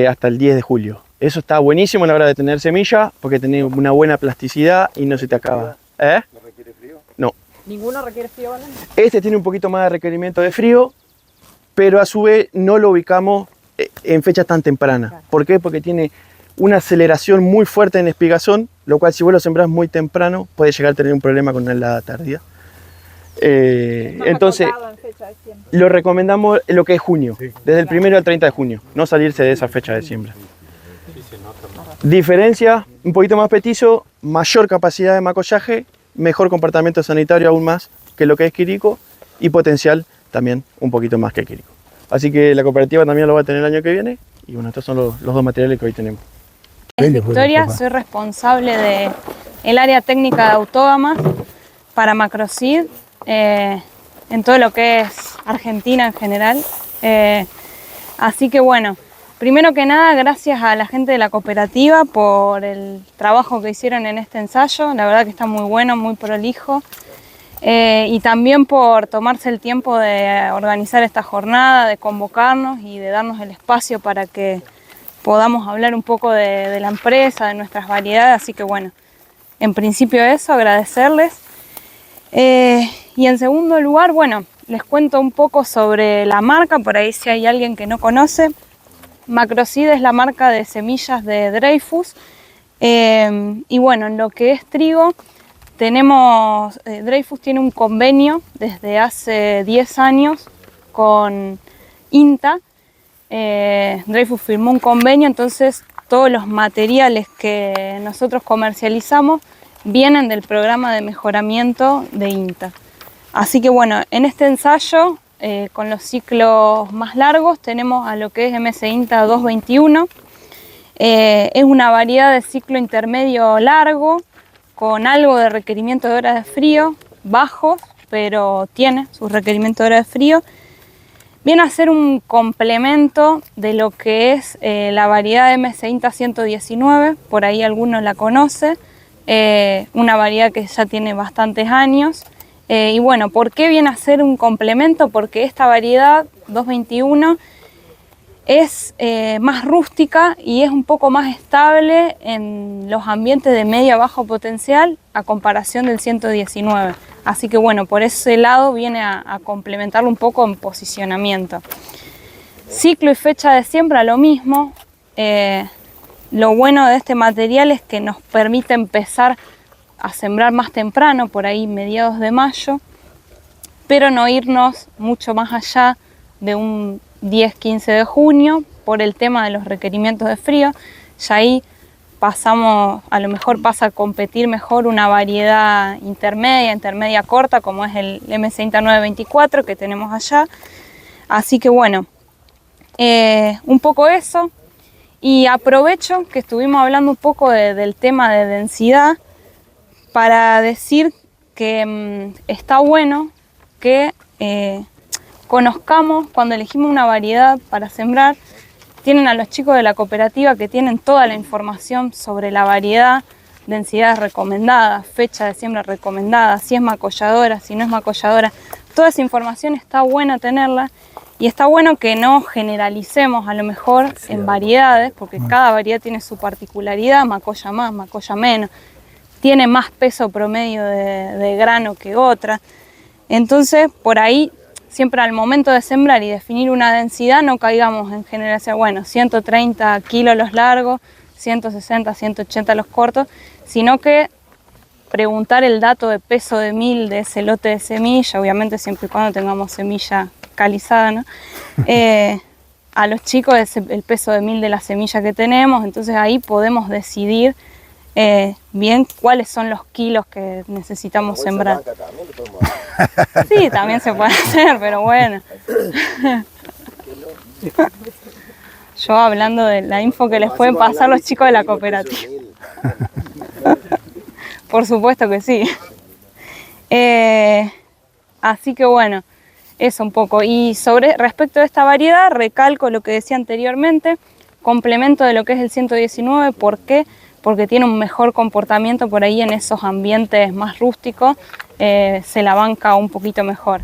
hasta el 10 de julio. Eso está buenísimo a la hora de tener semilla, porque tiene una buena plasticidad y no se te acaba. ¿No requiere frío? No. ¿Ninguno requiere frío, Valen? Este tiene un poquito más de requerimiento de frío, pero a su vez no lo ubicamos en fechas tan tempranas. Claro. ¿Por qué? Porque tiene una aceleración muy fuerte en espigazón, lo cual si vos lo sembrás muy temprano puede llegar a tener un problema con una helada tardía. Entonces, lo recomendamos en lo que es junio, sí, desde el 1 al 30 de junio, no salirse de esa fecha de siembra. Diferencia, un poquito más petizo, mayor capacidad de macollaje, mejor comportamiento sanitario aún más que lo que es Quirico y potencial también un poquito más que Quirico. Así que la cooperativa también lo va a tener el año que viene y bueno, estos son los dos materiales que hoy tenemos. Victoria, soy responsable del área técnica de autógamas para Macroseed en todo lo que es Argentina en general. Así que bueno, primero que nada, gracias a la gente de la cooperativa por el trabajo que hicieron en este ensayo. La verdad que está muy bueno, muy prolijo. Y también por tomarse el tiempo de organizar esta jornada, de convocarnos y de darnos el espacio para que podamos hablar un poco de la empresa, de nuestras variedades. Así que bueno, en principio eso, agradecerles. Y en segundo lugar, bueno, les cuento un poco sobre la marca, por ahí si hay alguien que no conoce. Macroseed es la marca de semillas de Dreyfus. Y bueno, en lo que es trigo, tenemos, Dreyfus tiene un convenio desde hace 10 años con INTA. Dreyfus firmó un convenio, entonces todos los materiales que nosotros comercializamos vienen del programa de mejoramiento de INTA. Así que bueno, en este ensayo, con los ciclos más largos, tenemos a lo que es MS INTA 221. Es una variedad de ciclo intermedio largo, con algo de requerimiento de horas de frío, bajos, pero tiene sus requerimientos de horas de frío. Viene a ser un complemento de lo que es la variedad de MS INTA 119, por ahí alguno la conoce, una variedad que ya tiene bastantes años. Y bueno, ¿por qué viene a ser un complemento? Porque esta variedad 221 es más rústica y es un poco más estable en los ambientes de medio a bajo potencial a comparación del 119. Así que bueno, por ese lado viene a complementarlo un poco en posicionamiento. Ciclo y fecha de siembra lo mismo. Lo bueno de este material es que nos permite empezar a sembrar más temprano, por ahí mediados de mayo. pero no irnos mucho más allá de un 10-15 de junio por el tema de los requerimientos de frío. Ya ahí pasamos, a lo mejor pasa a competir mejor una variedad intermedia corta, como es el M60 924 que tenemos allá. Así que bueno, un poco eso. Y aprovecho que estuvimos hablando un poco del tema de densidad para decir que está bueno que conozcamos cuando elegimos una variedad para sembrar. Tienen a los chicos de la cooperativa que tienen toda la información sobre la variedad, densidades recomendadas, fecha de siembra recomendada, si es macolladora, si no es macolladora. Toda esa información está buena tenerla y está bueno que no generalicemos a lo mejor en variedades, porque cada variedad tiene su particularidad, macolla más, macolla menos, tiene más peso promedio de grano que otra. Entonces, por ahí, siempre al momento de sembrar y definir una densidad, no caigamos en generalizar, bueno, 130 kilos los largos, 160, 180 los cortos, sino que preguntar el dato de peso de mil de ese lote de semilla, obviamente siempre y cuando tengamos semilla calizada, ¿no? A los chicos es el peso de mil de la semilla que tenemos, entonces ahí podemos decidir bien cuáles son los kilos que necesitamos sembrar. Sí, también se puede hacer, pero bueno. Yo hablando de la info que les pueden pasar los chicos de la cooperativa. Por supuesto que sí. Así que bueno, eso un poco. Y respecto de esta variedad, recalco lo que decía anteriormente, complemento de lo que es el 119, ¿por qué? Porque tiene un mejor comportamiento por ahí en esos ambientes más rústicos, se la banca un poquito mejor.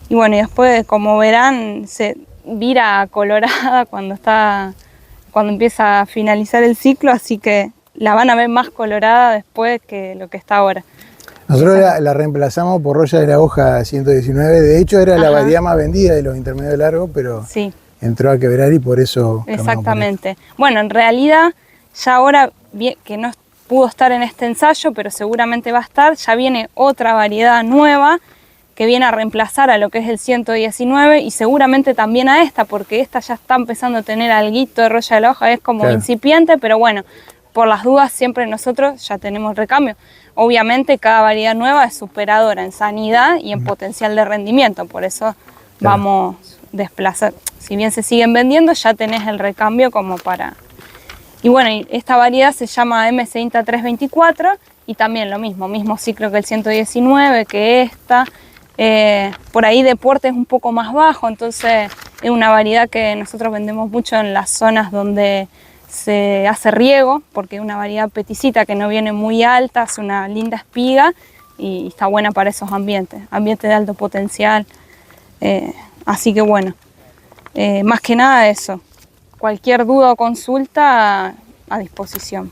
Y bueno, y después, como verán, se vira colorada cuando empieza a finalizar el ciclo, así que la van a ver más colorada después que lo que está ahora. Nosotros la reemplazamos por Roya de la Hoja 119, de hecho era la variedad más vendida de los intermedios largos, pero sí, entró a quebrar y por eso... Exactamente. Bueno, en realidad ya ahora, que no pudo estar en este ensayo, pero seguramente va a estar, ya viene otra variedad nueva que viene a reemplazar a lo que es el 119 y seguramente también a esta, porque esta ya está empezando a tener alguito de Roya de la Hoja, es como incipiente, pero bueno, por las dudas siempre nosotros ya tenemos recambio. Obviamente cada variedad nueva es superadora en sanidad y en potencial de rendimiento, por eso vamos a desplazar. Si bien se siguen vendiendo, ya tenés el recambio como para... Y bueno, esta variedad se llama M60 324 y también lo mismo ciclo que el 119, que esta. Por ahí de porte es un poco más bajo, entonces es una variedad que nosotros vendemos mucho en las zonas donde se hace riego, porque es una variedad peticita que no viene muy alta, es una linda espiga y está buena para esos ambientes de alto potencial. Así que bueno, más que nada eso. Cualquier duda o consulta a disposición.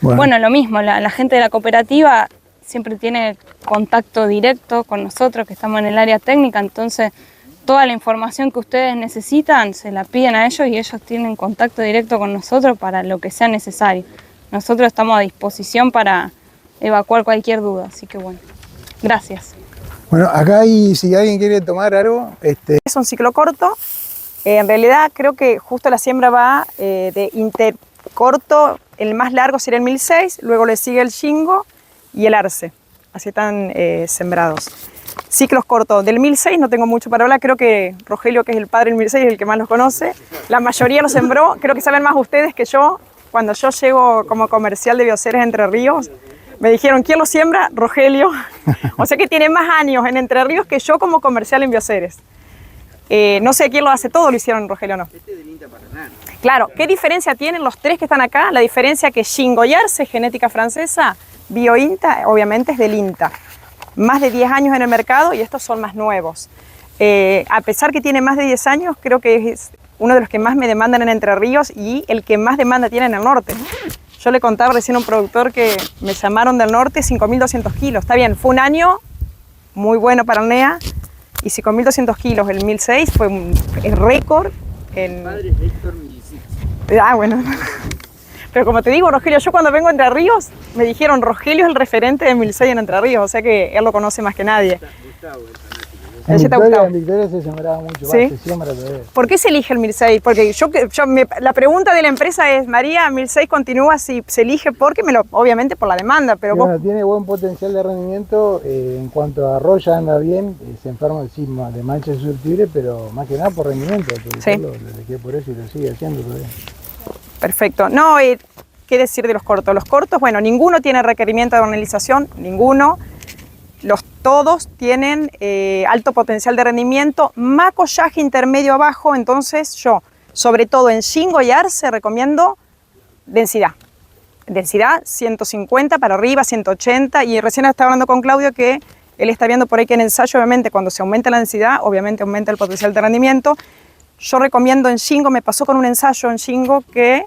Bueno, lo mismo, la gente de la cooperativa siempre tiene contacto directo con nosotros que estamos en el área técnica, entonces toda la información que ustedes necesitan se la piden a ellos y ellos tienen contacto directo con nosotros para lo que sea necesario. Nosotros estamos a disposición para evacuar cualquier duda, así que bueno, gracias. Bueno, acá si alguien quiere tomar algo... Es un ciclo corto. En realidad creo que justo la siembra va de intercorto, el más largo sería el 1006, luego le sigue el Shingo y el Arce, así están sembrados. Ciclos cortos, del 1006 no tengo mucho para hablar, creo que Rogelio, que es el padre del 1006, es el que más los conoce. La mayoría lo sembró, creo que saben más ustedes que yo. Cuando yo llego como comercial de Bioceres Entre Ríos, me dijeron, ¿quién lo siembra? Rogelio. O sea que tiene más años en Entre Ríos que yo como comercial en Bioceres. No sé quién lo hace todo, lo hicieron Rogelio, ¿no? Este es del INTA Paraná. Claro, ¿qué diferencia tienen los tres que están acá? La diferencia que Shingo y Arce, genética francesa, BioINTA, obviamente es del INTA. Más de 10 años en el mercado y estos son más nuevos. A pesar que tiene más de 10 años, creo que es uno de los que más me demandan en Entre Ríos y el que más demanda tiene en el norte. Yo le contaba recién a un productor que me llamaron del norte 5.200 kilos. Está bien, fue un año muy bueno para el NEA, y 5.200 kilos, el 1006 fue el récord. Mi padre es Héctor Milicic. Bueno. Pero como te digo, Rogelio, yo cuando vengo a Entre Ríos, me dijeron, Rogelio es el referente de 1006 en Entre Ríos, o sea que él lo conoce más que nadie. En ¿Ese te ha gustado? En Victoria se sembraba mucho, ¿Sí? se siembra todavía. ¿Por qué se elige el 1006? Porque la pregunta de la empresa es, María, 1006 continúa si se elige porque obviamente por la demanda, pero vos... Bueno, tiene buen potencial de rendimiento, en cuanto a roya anda bien, se enferma sí, de mancha susceptible, pero más que nada por rendimiento, porque Sí. lo dejé por eso y lo sigue haciendo todavía. Perfecto. No, ¿qué decir de los cortos? Los cortos, bueno, ninguno tiene requerimiento de ornelización, ninguno. Todos tienen alto potencial de rendimiento, macollaje intermedio a bajo, entonces yo, sobre todo en Shingo y Arce, recomiendo densidad. Densidad 150 para arriba, 180, y recién estaba hablando con Claudio que él está viendo por ahí que en ensayo, obviamente, cuando se aumenta la densidad, obviamente aumenta el potencial de rendimiento. Yo recomiendo en Shingo, me pasó con un ensayo en Shingo que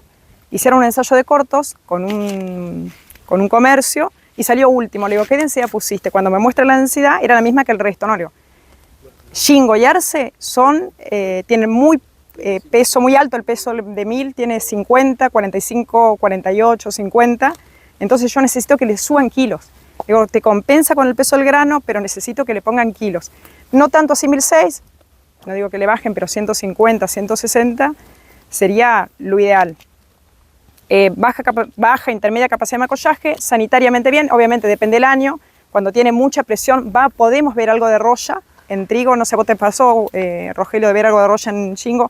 hicieron un ensayo de cortos con un comercio, y salió último. Le digo, ¿qué densidad pusiste? Cuando me muestra la densidad, era la misma que el resto. No, le digo, Shingo y Arce tienen peso muy alto, el peso de 1000 tiene 50, 45, 48, 50. Entonces yo necesito que le suban kilos. Digo, te compensa con el peso del grano, pero necesito que le pongan kilos. No tanto así 1006, no digo que le bajen, pero 150, 160 sería lo ideal. Baja, intermedia capacidad de macollaje, sanitariamente bien, obviamente depende del año. Cuando tiene mucha presión podemos ver algo de roya. En trigo, no sé, vos te pasó, Rogelio, de ver algo de roya en Shingo.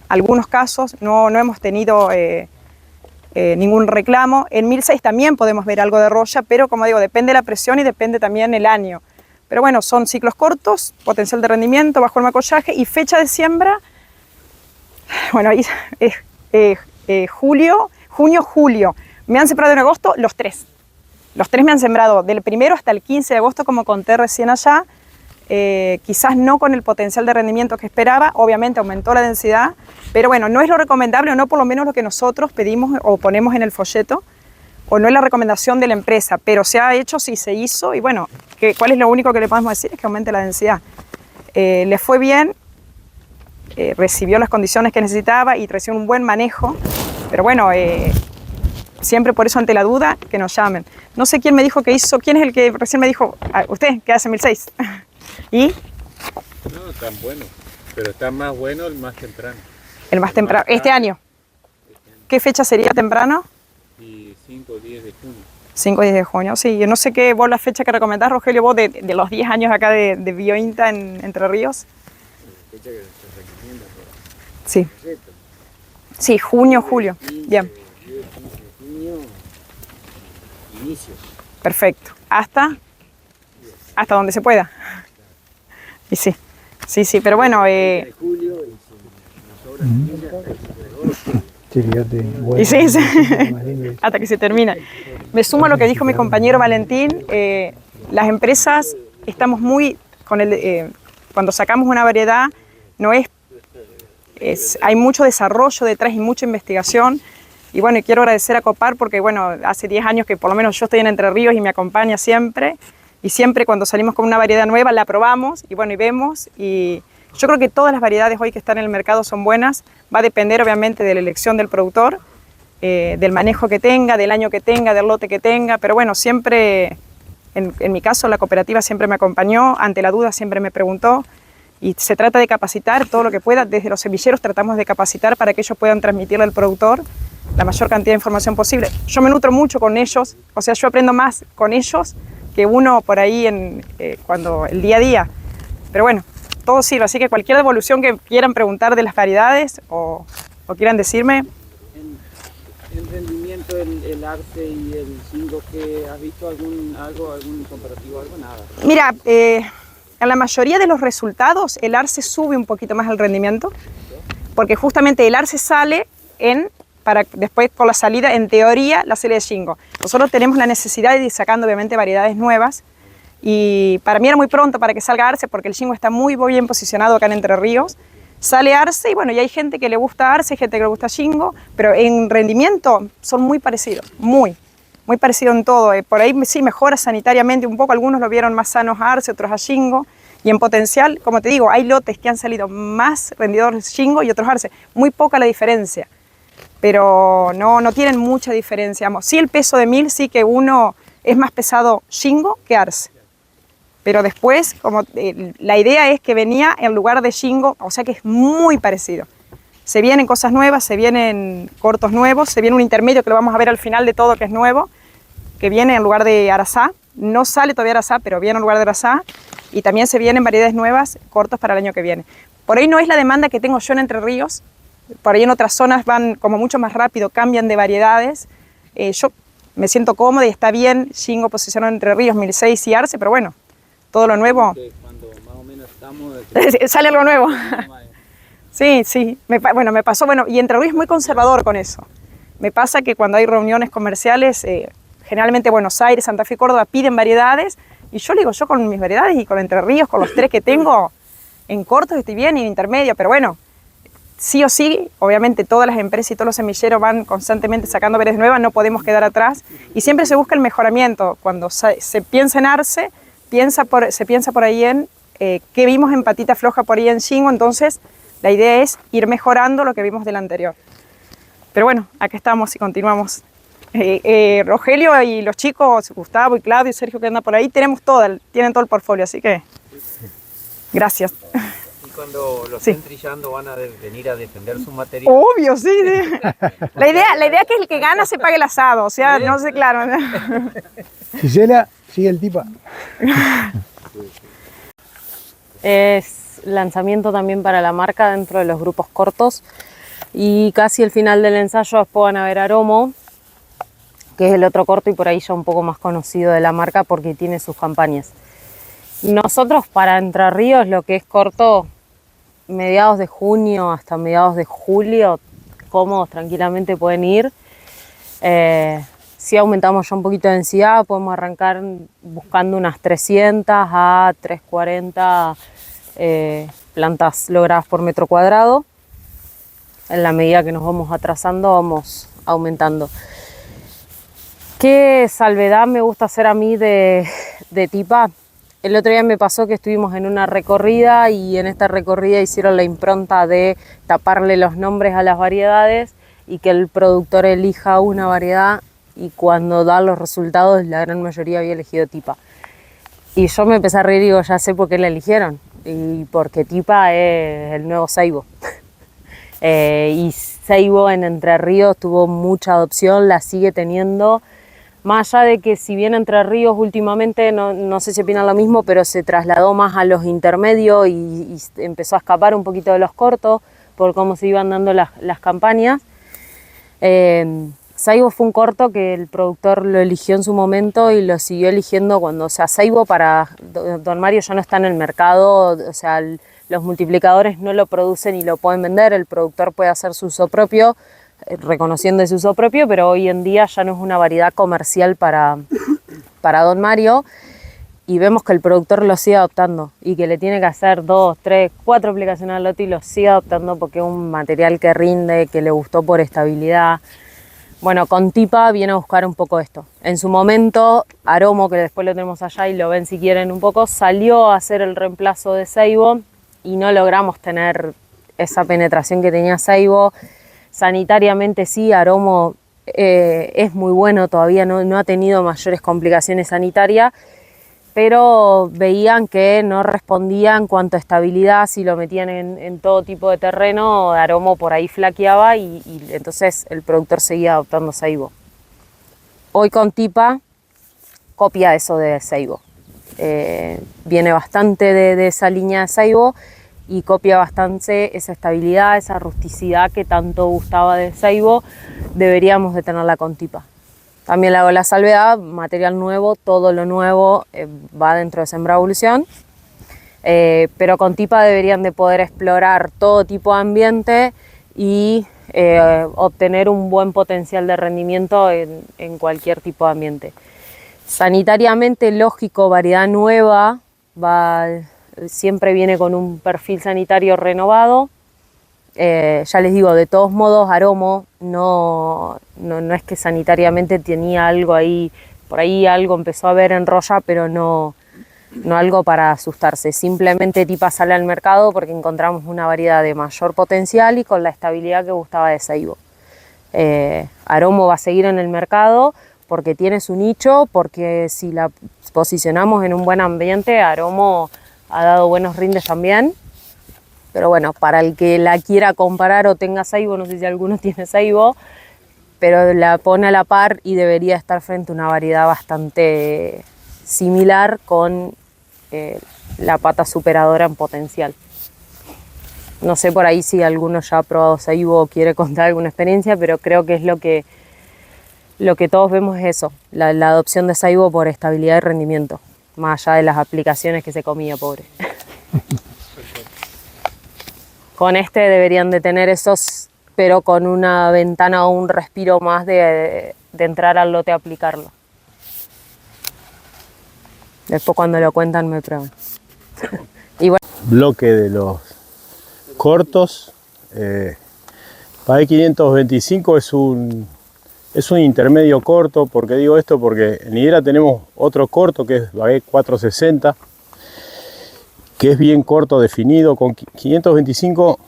Algunos casos no hemos tenido ningún reclamo. En 1006 también podemos ver algo de roya, pero como digo, depende de la presión y depende también el año. Pero bueno, son ciclos cortos, potencial de rendimiento, bajo el macollaje y fecha de siembra. Bueno, ahí junio, julio. Me han sembrado en agosto los tres. Los tres me han sembrado del 1 hasta el 15 de agosto, como conté recién allá. Quizás no con el potencial de rendimiento que esperaba, obviamente aumentó la densidad, pero bueno, no es lo recomendable o no por lo menos lo que nosotros pedimos o ponemos en el folleto, o no es la recomendación de la empresa, pero se ha hecho, sí se hizo, y bueno, ¿cuál es lo único que le podemos decir? Es que aumente la densidad. Le fue bien, recibió las condiciones que necesitaba y recibió un buen manejo, pero bueno, siempre por eso ante la duda que nos llamen. No sé quién me dijo que hizo, quién es el que recién me dijo, usted que hace 1006. ¿Y? No, tan bueno, pero está más bueno el más temprano. El más temprano, este año. ¿Qué fecha sería temprano? Y 5 o 10 de junio. 5 o 10 de junio, sí. Yo no sé qué vos la fecha que recomendás, Rogelio, vos de los 10 años acá de BioINTA en Entre Ríos. La fecha que se recomienda por Sí. Sí, junio, julio. Bien. 10, 15 de junio, inicio. Perfecto. ¿Hasta donde se pueda? Y sí, sí, pero bueno... de julio y si nos sobra Sí, fíjate, bueno, y sí, hasta que se termina. Me sumo a lo que dijo mi compañero Valentín. Las empresas estamos muy... cuando sacamos una variedad, hay mucho desarrollo detrás y mucha investigación. Y bueno, quiero agradecer a Copar porque bueno, hace 10 años que por lo menos yo estoy en Entre Ríos y me acompaña siempre. Y siempre cuando salimos con una variedad nueva la probamos y bueno, y vemos. Y yo creo que todas las variedades hoy que están en el mercado son buenas. Va a depender obviamente de la elección del productor, del manejo que tenga, del año que tenga, del lote que tenga. Pero bueno, siempre, en mi caso, la cooperativa siempre me acompañó. Ante la duda siempre me preguntó. Y se trata de capacitar todo lo que pueda. Desde los semilleros tratamos de capacitar para que ellos puedan transmitirle al productor la mayor cantidad de información posible. Yo me nutro mucho con ellos, o sea, yo aprendo más con ellos que uno por ahí cuando el día a día. Pero bueno, todo sirve, así que cualquier devolución que quieran preguntar de las variedades o quieran decirme. En rendimiento el Arce y el Shingo, que ¿has visto algún comparativo, algo? Nada. Mira, en la mayoría de los resultados el Arce sube un poquito más el rendimiento, porque justamente el Arce sale para después con la salida, en teoría, la serie de Shingo. Nosotros tenemos la necesidad de ir sacando obviamente variedades nuevas y para mí era muy pronto para que salga Arce porque el Shingo está muy bien posicionado acá en Entre Ríos. Sale Arce y bueno, y hay gente que le gusta Arce, gente que le gusta Shingo, pero en rendimiento son muy parecidos, muy parecidos en todo. Por ahí sí mejora sanitariamente un poco, algunos lo vieron más sanos a Arce, otros a Shingo. Y en potencial, como te digo, hay lotes que han salido más rendidores Shingo y otros Arce. Muy poca la diferencia. Pero no tienen mucha diferencia. Sí, el peso de 1000 sí que uno es más pesado Shingo que Arce. pero después, como la idea es que venía en lugar de Shingo, o sea que es muy parecido. Se vienen cosas nuevas, se vienen cortos nuevos, se viene un intermedio que lo vamos a ver al final de todo, que es nuevo, que viene en lugar de Arasá. No sale todavía Arasá, pero viene en lugar de Arasá. Y también se vienen variedades nuevas, cortos para el año que viene. Por ahí no es la demanda que tengo yo en Entre Ríos. Por ahí en otras zonas van como mucho más rápido, cambian de variedades. Yo me siento cómoda y está bien Shingo posicionado en Entre Ríos, 1006 y Arce, pero bueno, todo lo nuevo. Cuando más o menos estamos... Sale algo nuevo. Sí, sí. Me pasó, y Entre Ríos es muy conservador con eso. Me pasa que cuando hay reuniones comerciales, generalmente Buenos Aires, Santa Fe y Córdoba piden variedades, y yo le digo, yo con mis variedades y con Entre Ríos, con los 3 que tengo, en cortos estoy bien y en intermedio, pero bueno, sí o sí, obviamente todas las empresas y todos los semilleros van constantemente sacando variedades nuevas, no podemos quedar atrás, y siempre se busca el mejoramiento. Cuando se piensa en Arce, se piensa por ahí en qué vimos en Patita Floja por ahí en Shingo, entonces la idea es ir mejorando lo que vimos del anterior. Pero bueno, acá estamos y continuamos. Rogelio y los chicos, Gustavo y Claudio y Sergio que andan por ahí, tienen todo el portfolio, así que gracias. Y cuando lo Sí. estén trillando van a venir a defender su material. Obvio, sí. La idea es que el que gana se pague el asado, o sea, no sé, claro. Gisela, sigue el tipa. Es lanzamiento también para la marca dentro de los grupos cortos y casi el final del ensayo después van a ver Aromo, que es el otro corto y por ahí ya un poco más conocido de la marca porque tiene sus campañas. Nosotros para Entre Ríos lo que es corto, mediados de junio hasta mediados de julio, cómodos tranquilamente pueden ir. Si aumentamos ya un poquito de densidad, podemos arrancar buscando unas 300 a 340 plantas logradas por metro cuadrado. En la medida que nos vamos atrasando, vamos aumentando. ¿Qué salvedad me gusta hacer a mí de tipa? El otro día me pasó que estuvimos en una recorrida y en esta recorrida hicieron la impronta de taparle los nombres a las variedades y que el productor elija una variedad, y cuando da los resultados la gran mayoría había elegido tipa. Y yo me empecé a reír y digo, ya sé por qué la eligieron. Y porque tipa es el nuevo Seibo. Y Seibo en Entre Ríos tuvo mucha adopción, la sigue teniendo. Más allá de que si bien Entre Ríos últimamente, no sé si opinan lo mismo, pero se trasladó más a los intermedios y empezó a escapar un poquito de los cortos por cómo se iban dando las campañas. Seibo fue un corto que el productor lo eligió en su momento y lo siguió eligiendo cuando, o sea, Seibo para Don Mario ya no está en el mercado, o sea, los multiplicadores no lo producen y lo pueden vender, el productor puede hacer su uso propio, reconociendo ese uso propio, pero hoy en día ya no es una variedad comercial para Don Mario, y vemos que el productor lo sigue adoptando y que le tiene que hacer 2, 3, 4 aplicaciones al lote y lo sigue adoptando porque es un material que rinde, que le gustó por estabilidad. Bueno, con tipa viene a buscar un poco esto. En su momento, Aromo, que después lo tenemos allá y lo ven si quieren un poco, salió a hacer el reemplazo de Seibo y no logramos tener esa penetración que tenía Seibo. Sanitariamente sí, Aromo es muy bueno, todavía no ha tenido mayores complicaciones sanitarias, pero veían que no respondía en cuanto a estabilidad. Si lo metían en todo tipo de terreno, Aromo por ahí flaqueaba y entonces el productor seguía adoptando Seibo. Hoy con tipa copia eso de Seibo. Viene bastante de esa línea de Seibo y copia bastante esa estabilidad, esa rusticidad que tanto gustaba de Seibo. Deberíamos de tenerla con tipa. También le hago la salvedad, material nuevo, todo lo nuevo va dentro de Sembrado Evolución, pero con tipa deberían de poder explorar todo tipo de ambiente y obtener un buen potencial de rendimiento en cualquier tipo de ambiente. Sanitariamente, lógico, variedad nueva, siempre viene con un perfil sanitario renovado. Ya les digo, de todos modos, Aromo no es que sanitariamente tenía algo ahí, por ahí algo empezó a ver en Roya, pero no algo para asustarse. Simplemente tipa sale al mercado porque encontramos una variedad de mayor potencial y con la estabilidad que gustaba de Seibo. Aromo va a seguir en el mercado porque tiene su nicho, porque si posicionamos en un buen ambiente. Aromo ha dado buenos rindes también. Pero bueno, para el que la quiera comparar o tenga ceibo, no sé si alguno tiene ceibo, pero la pone a la par y debería estar frente a una variedad bastante similar con la pata superadora en potencial. No sé por ahí si alguno ya ha probado ceibo o quiere contar alguna experiencia, pero creo que es lo que todos vemos es eso, la adopción de ceibo por estabilidad y rendimiento, más allá de las aplicaciones que se comía, pobre. Con este deberían de tener esos, pero con una ventana o un respiro más de entrar al lote a aplicarlo. Después cuando lo cuentan me prueban. Y bueno. Bloque de los cortos. Bagué 525 es un intermedio corto. ¿Por qué digo esto? Porque en Higuera tenemos otro corto que es Bagué 460, que es bien corto, definido. Con 525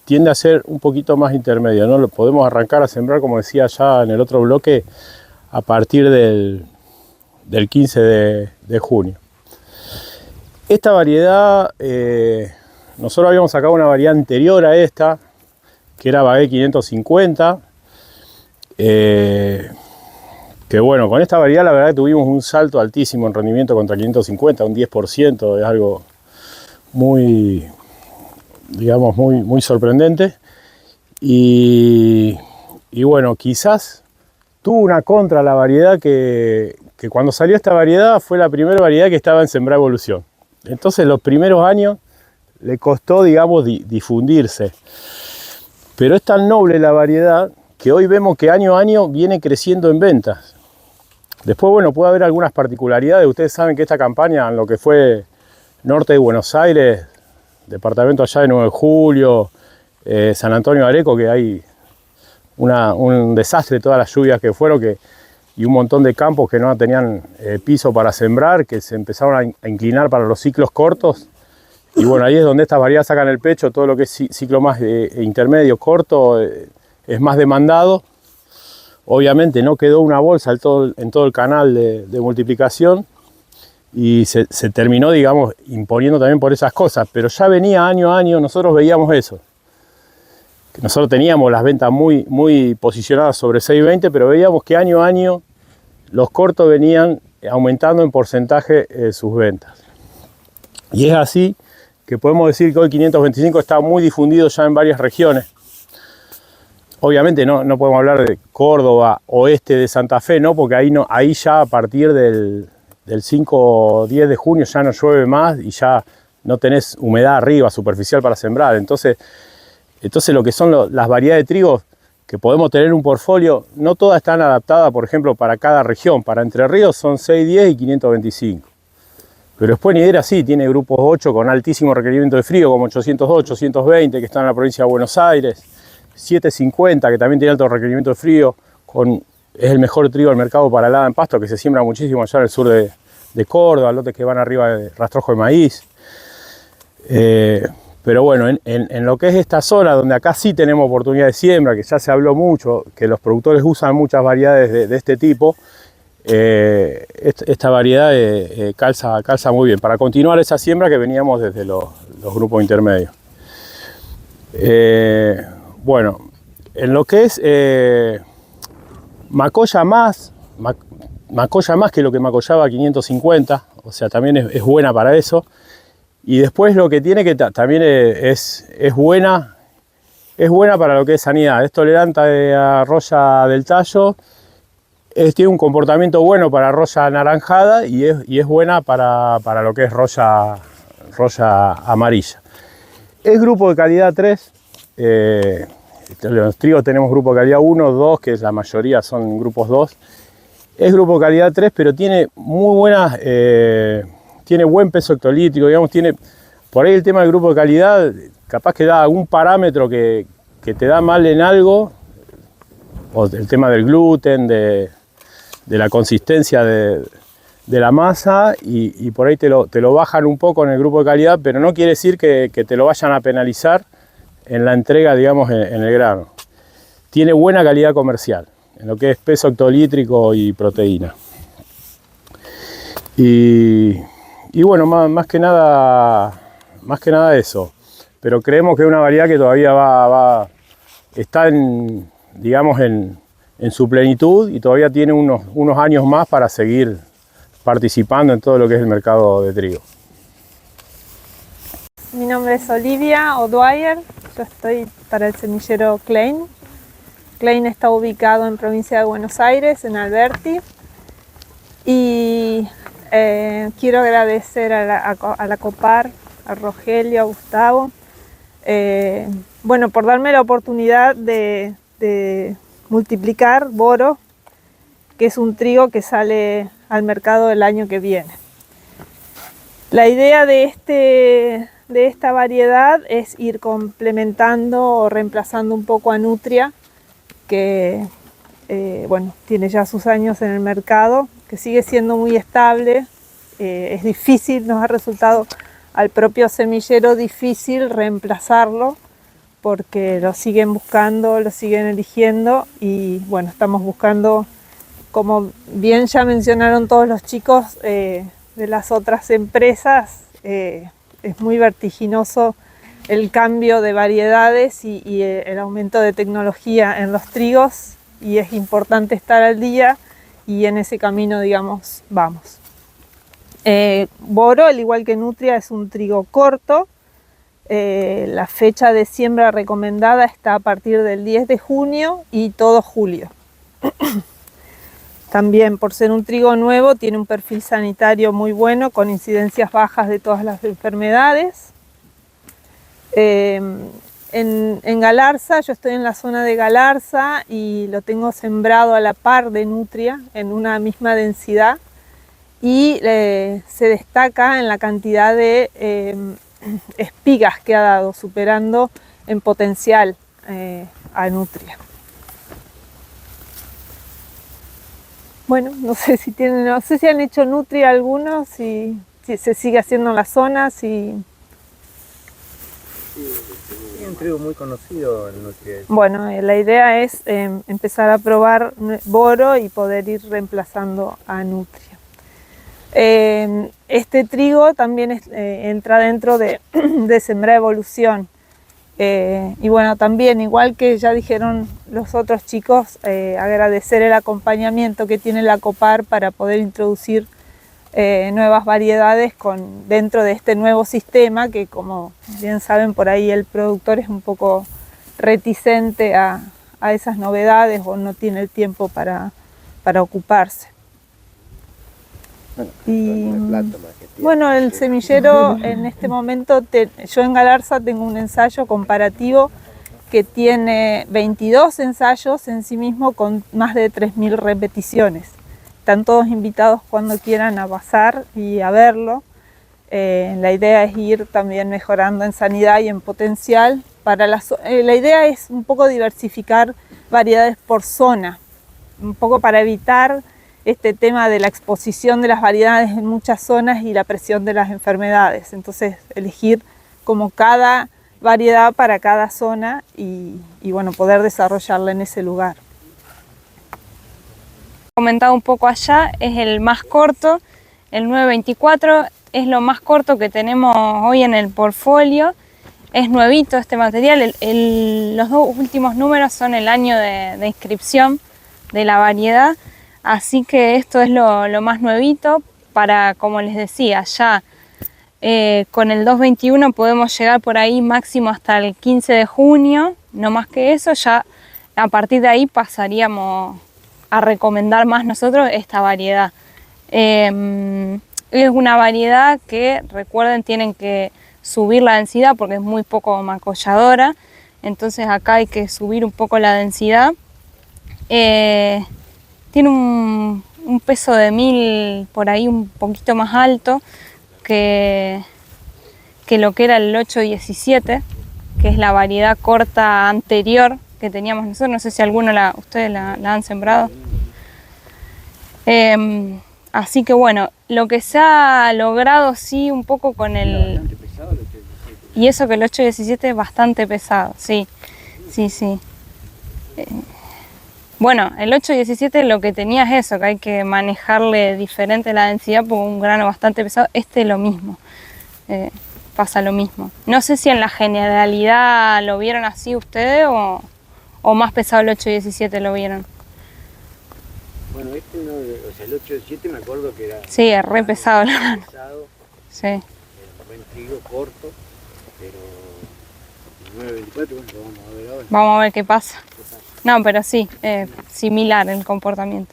tiende a ser un poquito más intermedio, ¿no? Lo podemos arrancar a sembrar, como decía ya en el otro bloque, a partir del 15 de junio. Esta variedad, nosotros habíamos sacado una variedad anterior a esta, que era Bagué 550, que bueno, con esta variedad la verdad que tuvimos un salto altísimo en rendimiento contra 550, un 10%, es algo muy, digamos, muy sorprendente. Y bueno, quizás tuvo una contra la variedad que cuando salió esta variedad fue la primera variedad que estaba en Sembrá Evolución. Entonces los primeros años le costó, digamos, difundirse. Pero es tan noble la variedad que hoy vemos que año a año viene creciendo en ventas. Después, bueno, puede haber algunas particularidades. Ustedes saben que esta campaña, en lo que fue norte de Buenos Aires, departamento allá de 9 de Julio, San Antonio de Areco, que hay un desastre, todas las lluvias que fueron, y un montón de campos que no tenían piso para sembrar, que se empezaron a inclinar para los ciclos cortos. Y bueno, ahí es donde estas variedades sacan el pecho. Todo lo que es ciclo más intermedio, corto, es más demandado. Obviamente no quedó una bolsa en todo el canal de multiplicación y se terminó, digamos, imponiendo también por esas cosas. Pero ya venía año a año, nosotros veíamos eso. Que nosotros teníamos las ventas muy posicionadas sobre 620, pero veíamos que año a año los cortos venían aumentando en porcentaje sus ventas. Y es así que podemos decir que hoy 525 está muy difundido ya en varias regiones. Obviamente no podemos hablar de Córdoba, oeste de Santa Fe, ¿no? Porque ahí ya a partir del 5 o 10 de junio ya no llueve más y ya no tenés humedad arriba, superficial para sembrar. Entonces lo que son las variedades de trigo que podemos tener en un portfolio, no todas están adaptadas, por ejemplo, para cada región. Para Entre Ríos son 610 y 525. Pero después Higuera sí, tiene grupos 8 con altísimo requerimiento de frío, como 802, 820, que están en la provincia de Buenos Aires. 750, que también tiene alto requerimiento de frío, es el mejor trigo del mercado para helada en pasto, que se siembra muchísimo allá en el sur de Córdoba, lotes que van arriba de rastrojo de maíz. Pero bueno, en lo que es esta zona, donde acá sí tenemos oportunidad de siembra, que ya se habló mucho, que los productores usan muchas variedades de este tipo, esta variedad calza muy bien, para continuar esa siembra que veníamos desde los grupos intermedios. Bueno, en lo que es macolla más que lo que macollaba 550, o sea, también es buena para eso. Y después lo que tiene que también es buena para lo que es sanidad. Es tolerante a roya del tallo, tiene un comportamiento bueno para roya anaranjada y es buena para lo que es roya amarilla. Es grupo de calidad 3. Los trigos tenemos grupo de calidad 1, 2, que la mayoría son grupos 2. Es grupo de calidad 3, pero tiene muy buenas, tiene buen peso hectolítrico, digamos, tiene por ahí el tema del grupo de calidad, capaz que da algún parámetro que te da mal en algo, o el tema del gluten, de la consistencia de la masa, y por ahí te lo bajan un poco en el grupo de calidad, pero no quiere decir que te lo vayan a penalizar en la entrega, digamos, en el grano. Tiene buena calidad comercial, en lo que es peso hectolítrico y proteína. Y bueno, más que nada eso. Pero creemos que es una variedad que todavía está digamos, en su plenitud y todavía tiene unos años más para seguir participando en todo lo que es el mercado de trigo. Mi nombre es Olivia O'Dwyer, yo estoy para el semillero Klein. Klein está ubicado en provincia de Buenos Aires, en Alberti. Y quiero agradecer a la COPAR, a Rogelio, a Gustavo, bueno, por darme la oportunidad de multiplicar Boro, que es un trigo que sale al mercado el año que viene. La idea de esta variedad es ir complementando o reemplazando un poco a Nutria, que bueno, tiene ya sus años en el mercado, que sigue siendo muy estable. Es difícil, nos ha resultado al propio semillero difícil reemplazarlo, porque lo siguen buscando, lo siguen eligiendo y bueno, estamos buscando, como bien ya mencionaron todos los chicos de las otras empresas, es muy vertiginoso el cambio de variedades y el aumento de tecnología en los trigos, y es importante estar al día y en ese camino, digamos, vamos. Boro, al igual que Nutria, es un trigo corto. La fecha de siembra recomendada está a partir del 10 de junio y todo julio. También, por ser un trigo nuevo, tiene un perfil sanitario muy bueno, con incidencias bajas de todas las enfermedades. En Galarza, yo estoy en la zona de Galarza y lo tengo sembrado a la par de Nutria, en una misma densidad, y se destaca en la cantidad de espigas que ha dado, superando en potencial a Nutria. Bueno, no sé si han hecho Nutria algunos, si se sigue haciendo en la zona, Sí, un trigo muy conocido en Nutria. Bueno, la idea es empezar a probar Boro y poder ir reemplazando a Nutria. Este trigo también entra dentro de Sembrá Evolución. Y bueno, también, igual que ya dijeron los otros chicos, agradecer el acompañamiento que tiene la COPAR para poder introducir nuevas variedades dentro de este nuevo sistema, que, como bien saben, por ahí el productor es un poco reticente a esas novedades o no tiene el tiempo para ocuparse. Y bueno, el semillero en este momento, yo en Galarza tengo un ensayo comparativo que tiene 22 ensayos en sí mismo, con más de 3.000 repeticiones. Están todos invitados cuando quieran a pasar y a verlo. La idea es ir también mejorando en sanidad y en potencial. La idea es un poco diversificar variedades por zona, un poco para evitar este tema de la exposición de las variedades en muchas zonas y la presión de las enfermedades. Entonces, elegir como cada variedad para cada zona y bueno, poder desarrollarla en ese lugar. Comentado un poco allá, es el más corto, el 924 es lo más corto que tenemos hoy en el portfolio. Es nuevito este material, los dos últimos números son el año de inscripción de la variedad, así que esto es lo más nuevito para, como les decía, ya con el 221 podemos llegar por ahí máximo hasta el 15 de junio, no más que eso. Ya a partir de ahí pasaríamos a recomendar más nosotros esta variedad. Es una variedad que, recuerden, tienen que subir la densidad porque es muy poco macolladora, entonces acá hay que subir un poco la densidad. Tiene un peso de 1000 por ahí, un poquito más alto que lo que era el 817, que es la variedad corta anterior que teníamos nosotros. No sé si ustedes la han sembrado. Así que bueno, lo que se ha logrado sí un poco con el... Y eso que el 817 es bastante pesado, sí. Bueno, el 8-17 lo que tenía es eso, que hay que manejarle diferente la densidad porque un grano bastante pesado. Este es lo mismo, pasa lo mismo. No sé si en la generalidad lo vieron así ustedes o más pesado el 8-17 lo vieron. Bueno, este no, o sea, el 8-17 me acuerdo que era... Sí, es re pesado el grano. Pesado, sí. Buen trigo, corto, pero el 9-24, bueno, lo vamos a ver ahora. Vamos a ver qué pasa. No, pero sí, similar el comportamiento.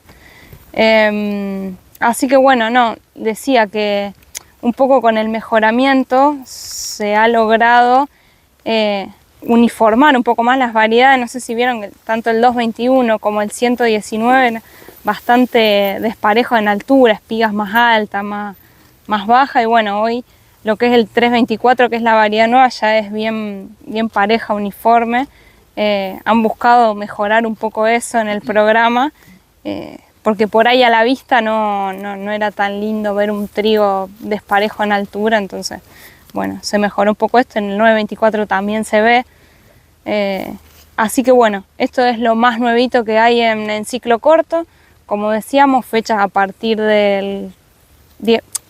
Así que bueno, no, decía que un poco con el mejoramiento se ha logrado uniformar un poco más las variedades. No sé si vieron que tanto el 221 como el 119 bastante desparejo en altura, espigas más altas, más bajas, y bueno, hoy lo que es el 324, que es la variedad nueva, ya es bien pareja, uniforme. Han buscado mejorar un poco eso en el programa, porque por ahí a la vista no era tan lindo ver un trigo desparejo en altura, entonces bueno, se mejoró un poco esto. En el 924 también se ve, así que bueno, esto es lo más nuevito que hay en ciclo corto. Como decíamos, fechas a partir del...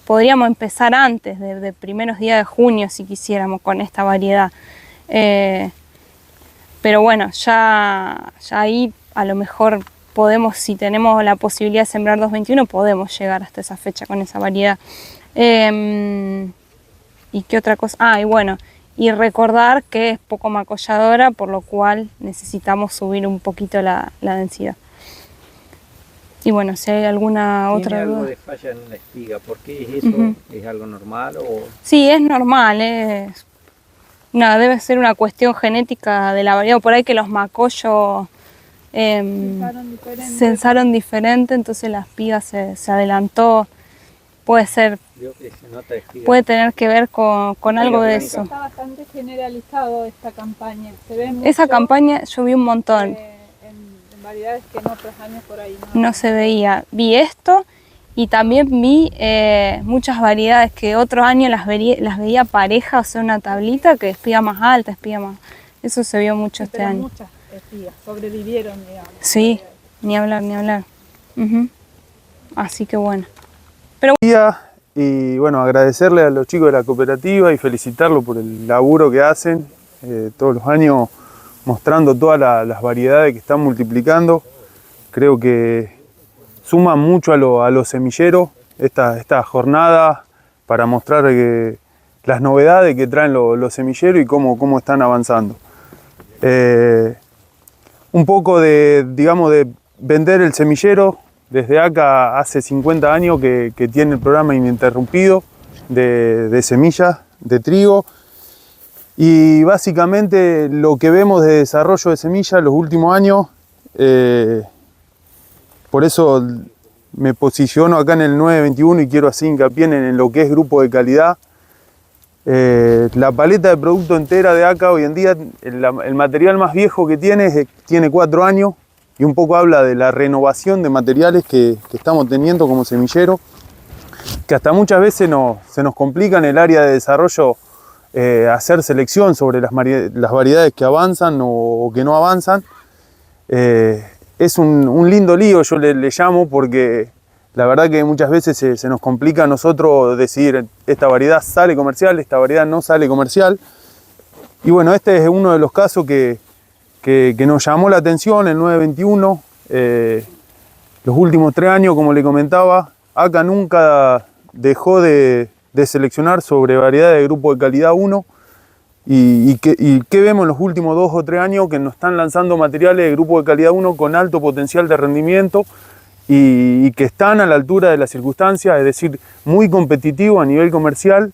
podríamos empezar antes, de primeros días de junio si quisiéramos con esta variedad. Pero bueno, ya ahí a lo mejor podemos, si tenemos la posibilidad de sembrar 221, podemos llegar hasta esa fecha con esa variedad. ¿Y qué otra cosa? Y bueno, y recordar que es poco macolladora, por lo cual necesitamos subir un poquito la densidad. Y bueno, si hay alguna otra ¿Tiene duda. algo de falla en la espiga? ¿Por qué es eso? ¿Es algo normal o...? Sí, es normal, debe ser una cuestión genética de la variedad. Por ahí que los macollos censaron diferente, entonces la espiga se adelantó. Puede ser, puede tener que ver con algo de eso. Está bastante generalizado esta campaña. Se ve Esa mucho, campaña yo vi un montón. En variedades que en otros años por ahí No se veía. Vi esto y también vi muchas variedades que otros años las veía pareja, o sea, una tablita que espiga más alta, espiga más... Eso se vio mucho este año. Muchas espigas sobrevivieron, digamos. Sí, ni hablar, ni hablar. Así que bueno. Y bueno, agradecerle a los chicos de la cooperativa y felicitarlos por el laburo que hacen todos los años, mostrando todas las variedades que están multiplicando. Creo que suma mucho a los semilleros esta jornada para mostrar las novedades que traen los semilleros y cómo están avanzando. Un poco de vender el semillero. Desde acá hace 50 años que tiene el programa ininterrumpido de semillas de trigo. Y básicamente lo que vemos de desarrollo de semillas en los últimos años, por eso me posiciono acá en el 921 y quiero hacer hincapié en lo que es grupo de calidad. La paleta de producto entera de acá hoy en día, el material más viejo que tiene 4 años y un poco habla de la renovación de materiales que estamos teniendo como semillero, que hasta muchas veces se nos complica en el área de desarrollo hacer selección sobre las variedades que avanzan o que no avanzan. Es un lindo lío, yo le llamo, porque la verdad que muchas veces se nos complica a nosotros decidir esta variedad sale comercial, esta variedad no sale comercial. Y bueno, este es uno de los casos que nos llamó la atención, el 921. Los últimos 3 años, como le comentaba, ACA nunca dejó de seleccionar sobre variedades de grupo de calidad 1. ¿Y qué vemos en los últimos 2 o 3 años? Que nos están lanzando materiales de grupo de calidad 1 con alto potencial de rendimiento y que están a la altura de las circunstancias, es decir, muy competitivo a nivel comercial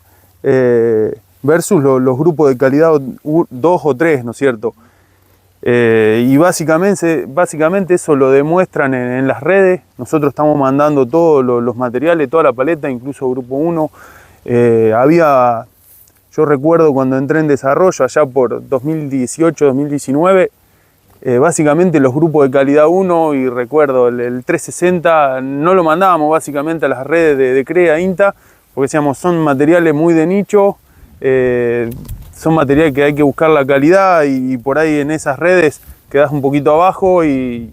versus los grupos de calidad 2 o 3, ¿no es cierto? Y básicamente eso lo demuestran en las redes. Nosotros estamos mandando todos los materiales, toda la paleta, incluso grupo 1. Yo recuerdo cuando entré en desarrollo allá por 2018-2019, básicamente los grupos de calidad 1, y recuerdo el 360 no lo mandábamos básicamente a las redes de CREA, INTA, porque decíamos son materiales muy de nicho, son materiales que hay que buscar la calidad y por ahí en esas redes quedás un poquito abajo y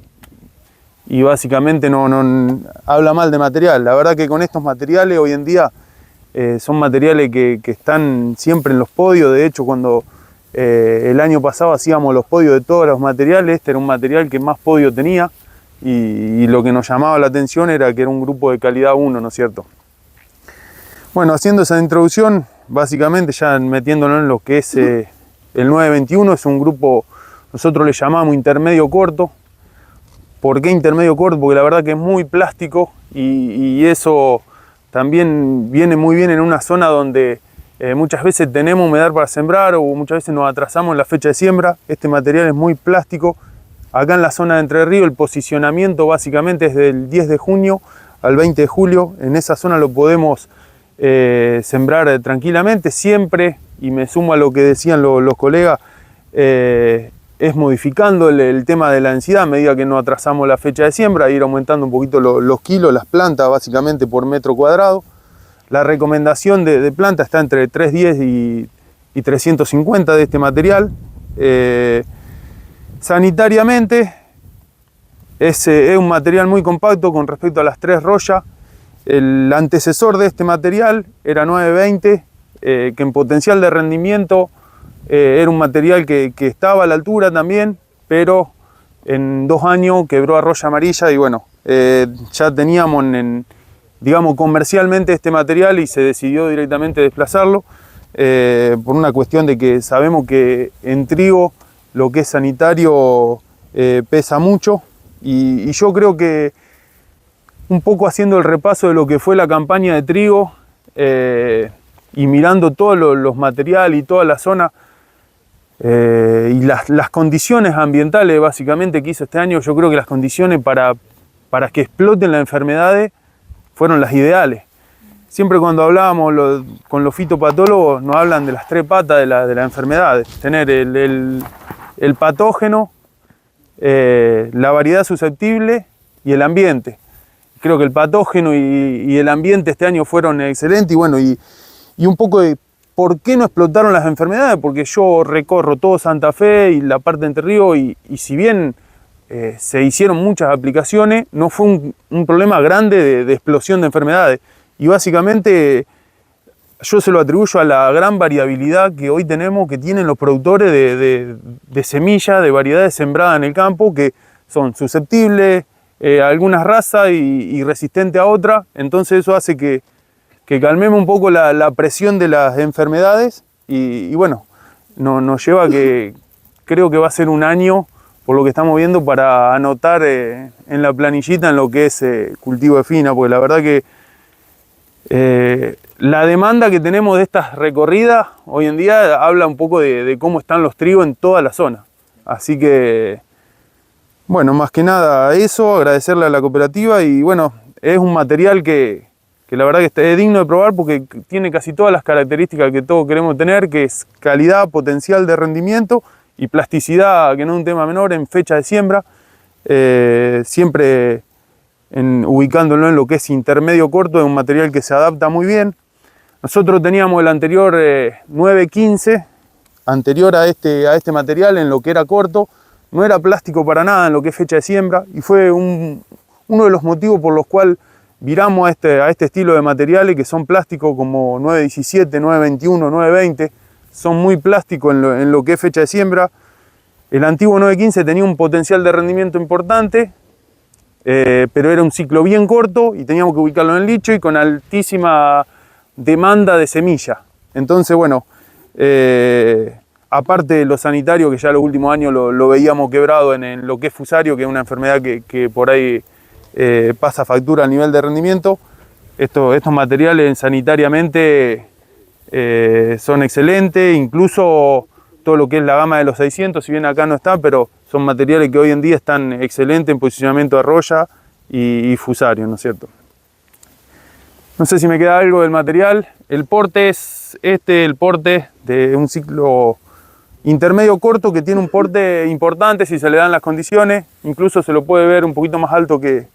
y básicamente no habla mal de material. La verdad que con estos materiales hoy en día son materiales que están siempre en los podios. De hecho, cuando el año pasado hacíamos los podios de todos los materiales, este era un material que más podio tenía, y lo que nos llamaba la atención era que era un grupo de calidad 1, ¿no es cierto? Bueno, haciendo esa introducción, básicamente ya metiéndonos en lo que es el 921, es un grupo, nosotros le llamamos intermedio corto. ¿Por qué intermedio corto? Porque la verdad que es muy plástico, y eso también viene muy bien en una zona donde muchas veces tenemos humedad para sembrar, o muchas veces nos atrasamos en la fecha de siembra. Este material es muy plástico. Acá en la zona de Entre Ríos el posicionamiento básicamente es del 10 de junio al 20 de julio. En esa zona lo podemos sembrar tranquilamente, siempre, y me sumo a lo que decían los colegas, es modificando el tema de la densidad a medida que no atrasamos la fecha de siembra, ir aumentando un poquito los kilos, las plantas básicamente por metro cuadrado. La recomendación de planta está entre 310 y 350 de este material. Sanitariamente es un material muy compacto con respecto a las 3 rollas. El antecesor de este material era 920, que en potencial de rendimiento era un material que estaba a la altura también, pero en 2 años quebró a roya amarilla, y bueno, ya teníamos digamos comercialmente este material, y se decidió directamente desplazarlo por una cuestión de que sabemos que en trigo lo que es sanitario pesa mucho, y yo creo que un poco haciendo el repaso de lo que fue la campaña de trigo y mirando todos los materiales y toda la zona y las condiciones ambientales básicamente que hizo este año, yo creo que las condiciones para que exploten las enfermedades fueron las ideales. Siempre cuando hablábamos con los fitopatólogos nos hablan de las 3 patas de las enfermedades: tener el patógeno, la variedad susceptible y el ambiente. Creo que el patógeno y el ambiente este año fueron excelentes, y bueno, y un poco de por qué no explotaron las enfermedades, porque yo recorro todo Santa Fe y la parte de Entre Ríos, y si bien se hicieron muchas aplicaciones, no fue un problema grande de explosión de enfermedades, y básicamente yo se lo atribuyo a la gran variabilidad que hoy tenemos, que tienen los productores de semillas, de variedades sembradas en el campo, que son susceptibles a algunas razas y resistentes a otras. Entonces eso hace que calmemos un poco la presión de las enfermedades, y bueno, nos lleva a que creo que va a ser un año, por lo que estamos viendo, para anotar en la planillita en lo que es cultivo de fina, porque la verdad que la demanda que tenemos de estas recorridas hoy en día habla un poco de cómo están los trigos en toda la zona. Así que, bueno, más que nada eso, agradecerle a la cooperativa, y bueno, es un material que la verdad que es digno de probar, porque tiene casi todas las características que todos queremos tener, que es calidad, potencial de rendimiento y plasticidad, que no es un tema menor, en fecha de siembra, siempre ubicándolo en lo que es intermedio corto, es un material que se adapta muy bien. Nosotros teníamos el anterior 915, anterior a este material, en lo que era corto, no era plástico para nada en lo que es fecha de siembra, y fue uno de los motivos por los cuales viramos a este estilo de materiales que son plásticos, como 917, 921, 920, son muy plásticos en lo que es fecha de siembra. El antiguo 915 tenía un potencial de rendimiento importante, pero era un ciclo bien corto y teníamos que ubicarlo en el licho y con altísima demanda de semilla. Entonces, bueno, aparte de lo sanitario, que ya los últimos años lo veíamos quebrado en lo que es fusario, que es una enfermedad que por ahí pasa factura a nivel de rendimiento, estos materiales sanitariamente son excelentes, incluso todo lo que es la gama de los 600, si bien acá no está, pero son materiales que hoy en día están excelentes en posicionamiento de roya y fusario, ¿no es cierto? No sé si me queda algo del material. El porte es el porte de un ciclo intermedio corto, que tiene un porte importante si se le dan las condiciones, incluso se lo puede ver un poquito más alto que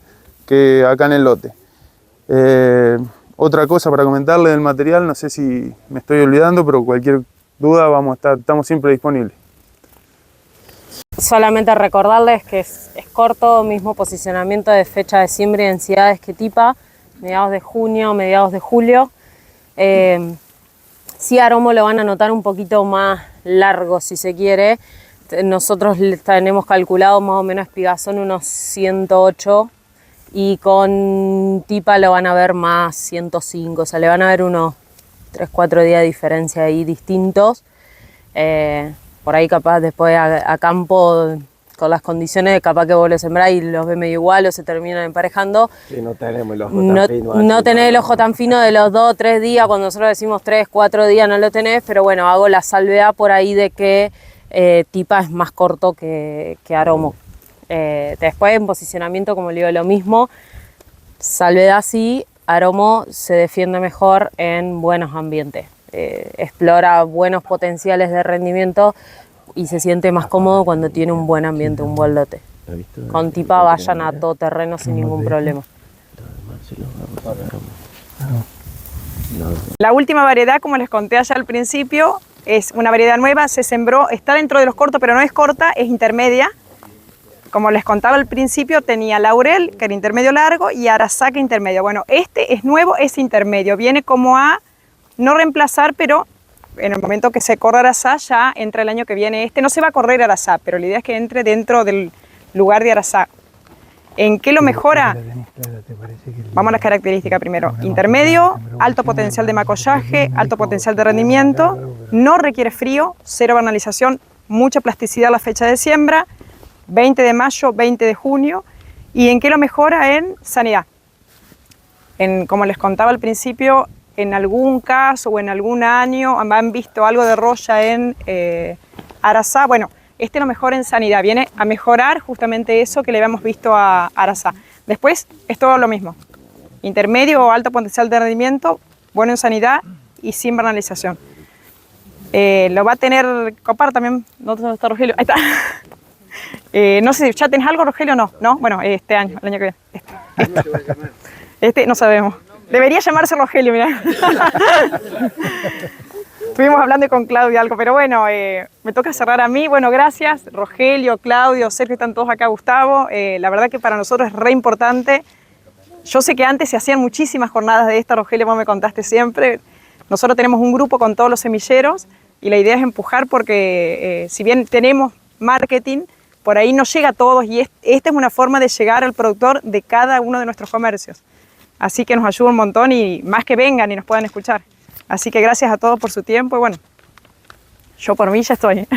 acá en el lote. Otra cosa para comentarle del material, no sé si me estoy olvidando, pero cualquier duda estamos siempre disponibles. Solamente recordarles que es corto, mismo posicionamiento de fecha de siembra y densidades que Tipa, mediados de junio, mediados de julio. Sí, aromo lo van a notar un poquito más largo, si se quiere. Nosotros tenemos calculado más o menos Espigazón unos 108 y con Tipa lo van a ver más 105, o sea, le van a ver unos 3-4 días de diferencia ahí distintos. Por ahí capaz después a campo, con las condiciones, capaz que vos lo sembrás y los ves medio igual o se terminan emparejando. Sí, no tenemos el ojo tan fino. No tenés el ojo tan fino de los 2-3 días, cuando nosotros decimos 3-4 días no lo tenés, pero bueno, hago la salvedad por ahí de que Tipa es más corto que aromo. Después en posicionamiento, como le digo, lo mismo, salvedad sí, aromo se defiende mejor en buenos ambientes. Explora buenos potenciales de rendimiento y se siente más cómodo cuando tiene un buen ambiente, un buen lote. Con Tipa vayan a todo terreno sin ningún problema. La última variedad, como les conté allá al principio, es una variedad nueva, se sembró, está dentro de los cortos, pero no es corta, es intermedia. Como les contaba al principio, tenía laurel, que era intermedio largo, y arazá, que intermedio. Bueno, este es nuevo, es intermedio, viene como a no reemplazar, pero en el momento que se corra arazá, ya entra el año que viene este. No se va a correr arazá, pero la idea es que entre dentro del lugar de arazá. ¿En qué lo mejora? Vamos a las características primero. Intermedio, alto potencial de macollaje, alto potencial de rendimiento, no requiere frío, cero banalización, mucha plasticidad a la fecha de siembra, 20 de mayo, 20 de junio. ¿Y en qué lo mejora? En sanidad. Como les contaba al principio, en algún caso o en algún año han visto algo de roya en arazá. Bueno, este lo mejora en sanidad, viene a mejorar justamente eso que le habíamos visto a arazá. Después es todo lo mismo, intermedio o alto potencial de rendimiento, bueno en sanidad y sin banalización. Lo va a tener Copar también, ¿no está Rogelio? Ahí está. No sé, ¿ya tenés algo, Rogelio? No, bueno, este año, el año que viene. Este no sabemos. Debería llamarse Rogelio, mirá. Estuvimos hablando con Claudio algo, pero bueno, me toca cerrar a mí. Bueno, gracias, Rogelio, Claudio, Sergio, están todos acá, Gustavo. La verdad que para nosotros es re importante. Yo sé que antes se hacían muchísimas jornadas de esta, Rogelio, vos me contaste siempre. Nosotros tenemos un grupo con todos los semilleros y la idea es empujar porque si bien tenemos marketing, por ahí no llega a todos y esta es una forma de llegar al productor de cada uno de nuestros comercios. Así que nos ayuda un montón y más que vengan y nos puedan escuchar. Así que gracias a todos por su tiempo y bueno, yo por mí ya estoy.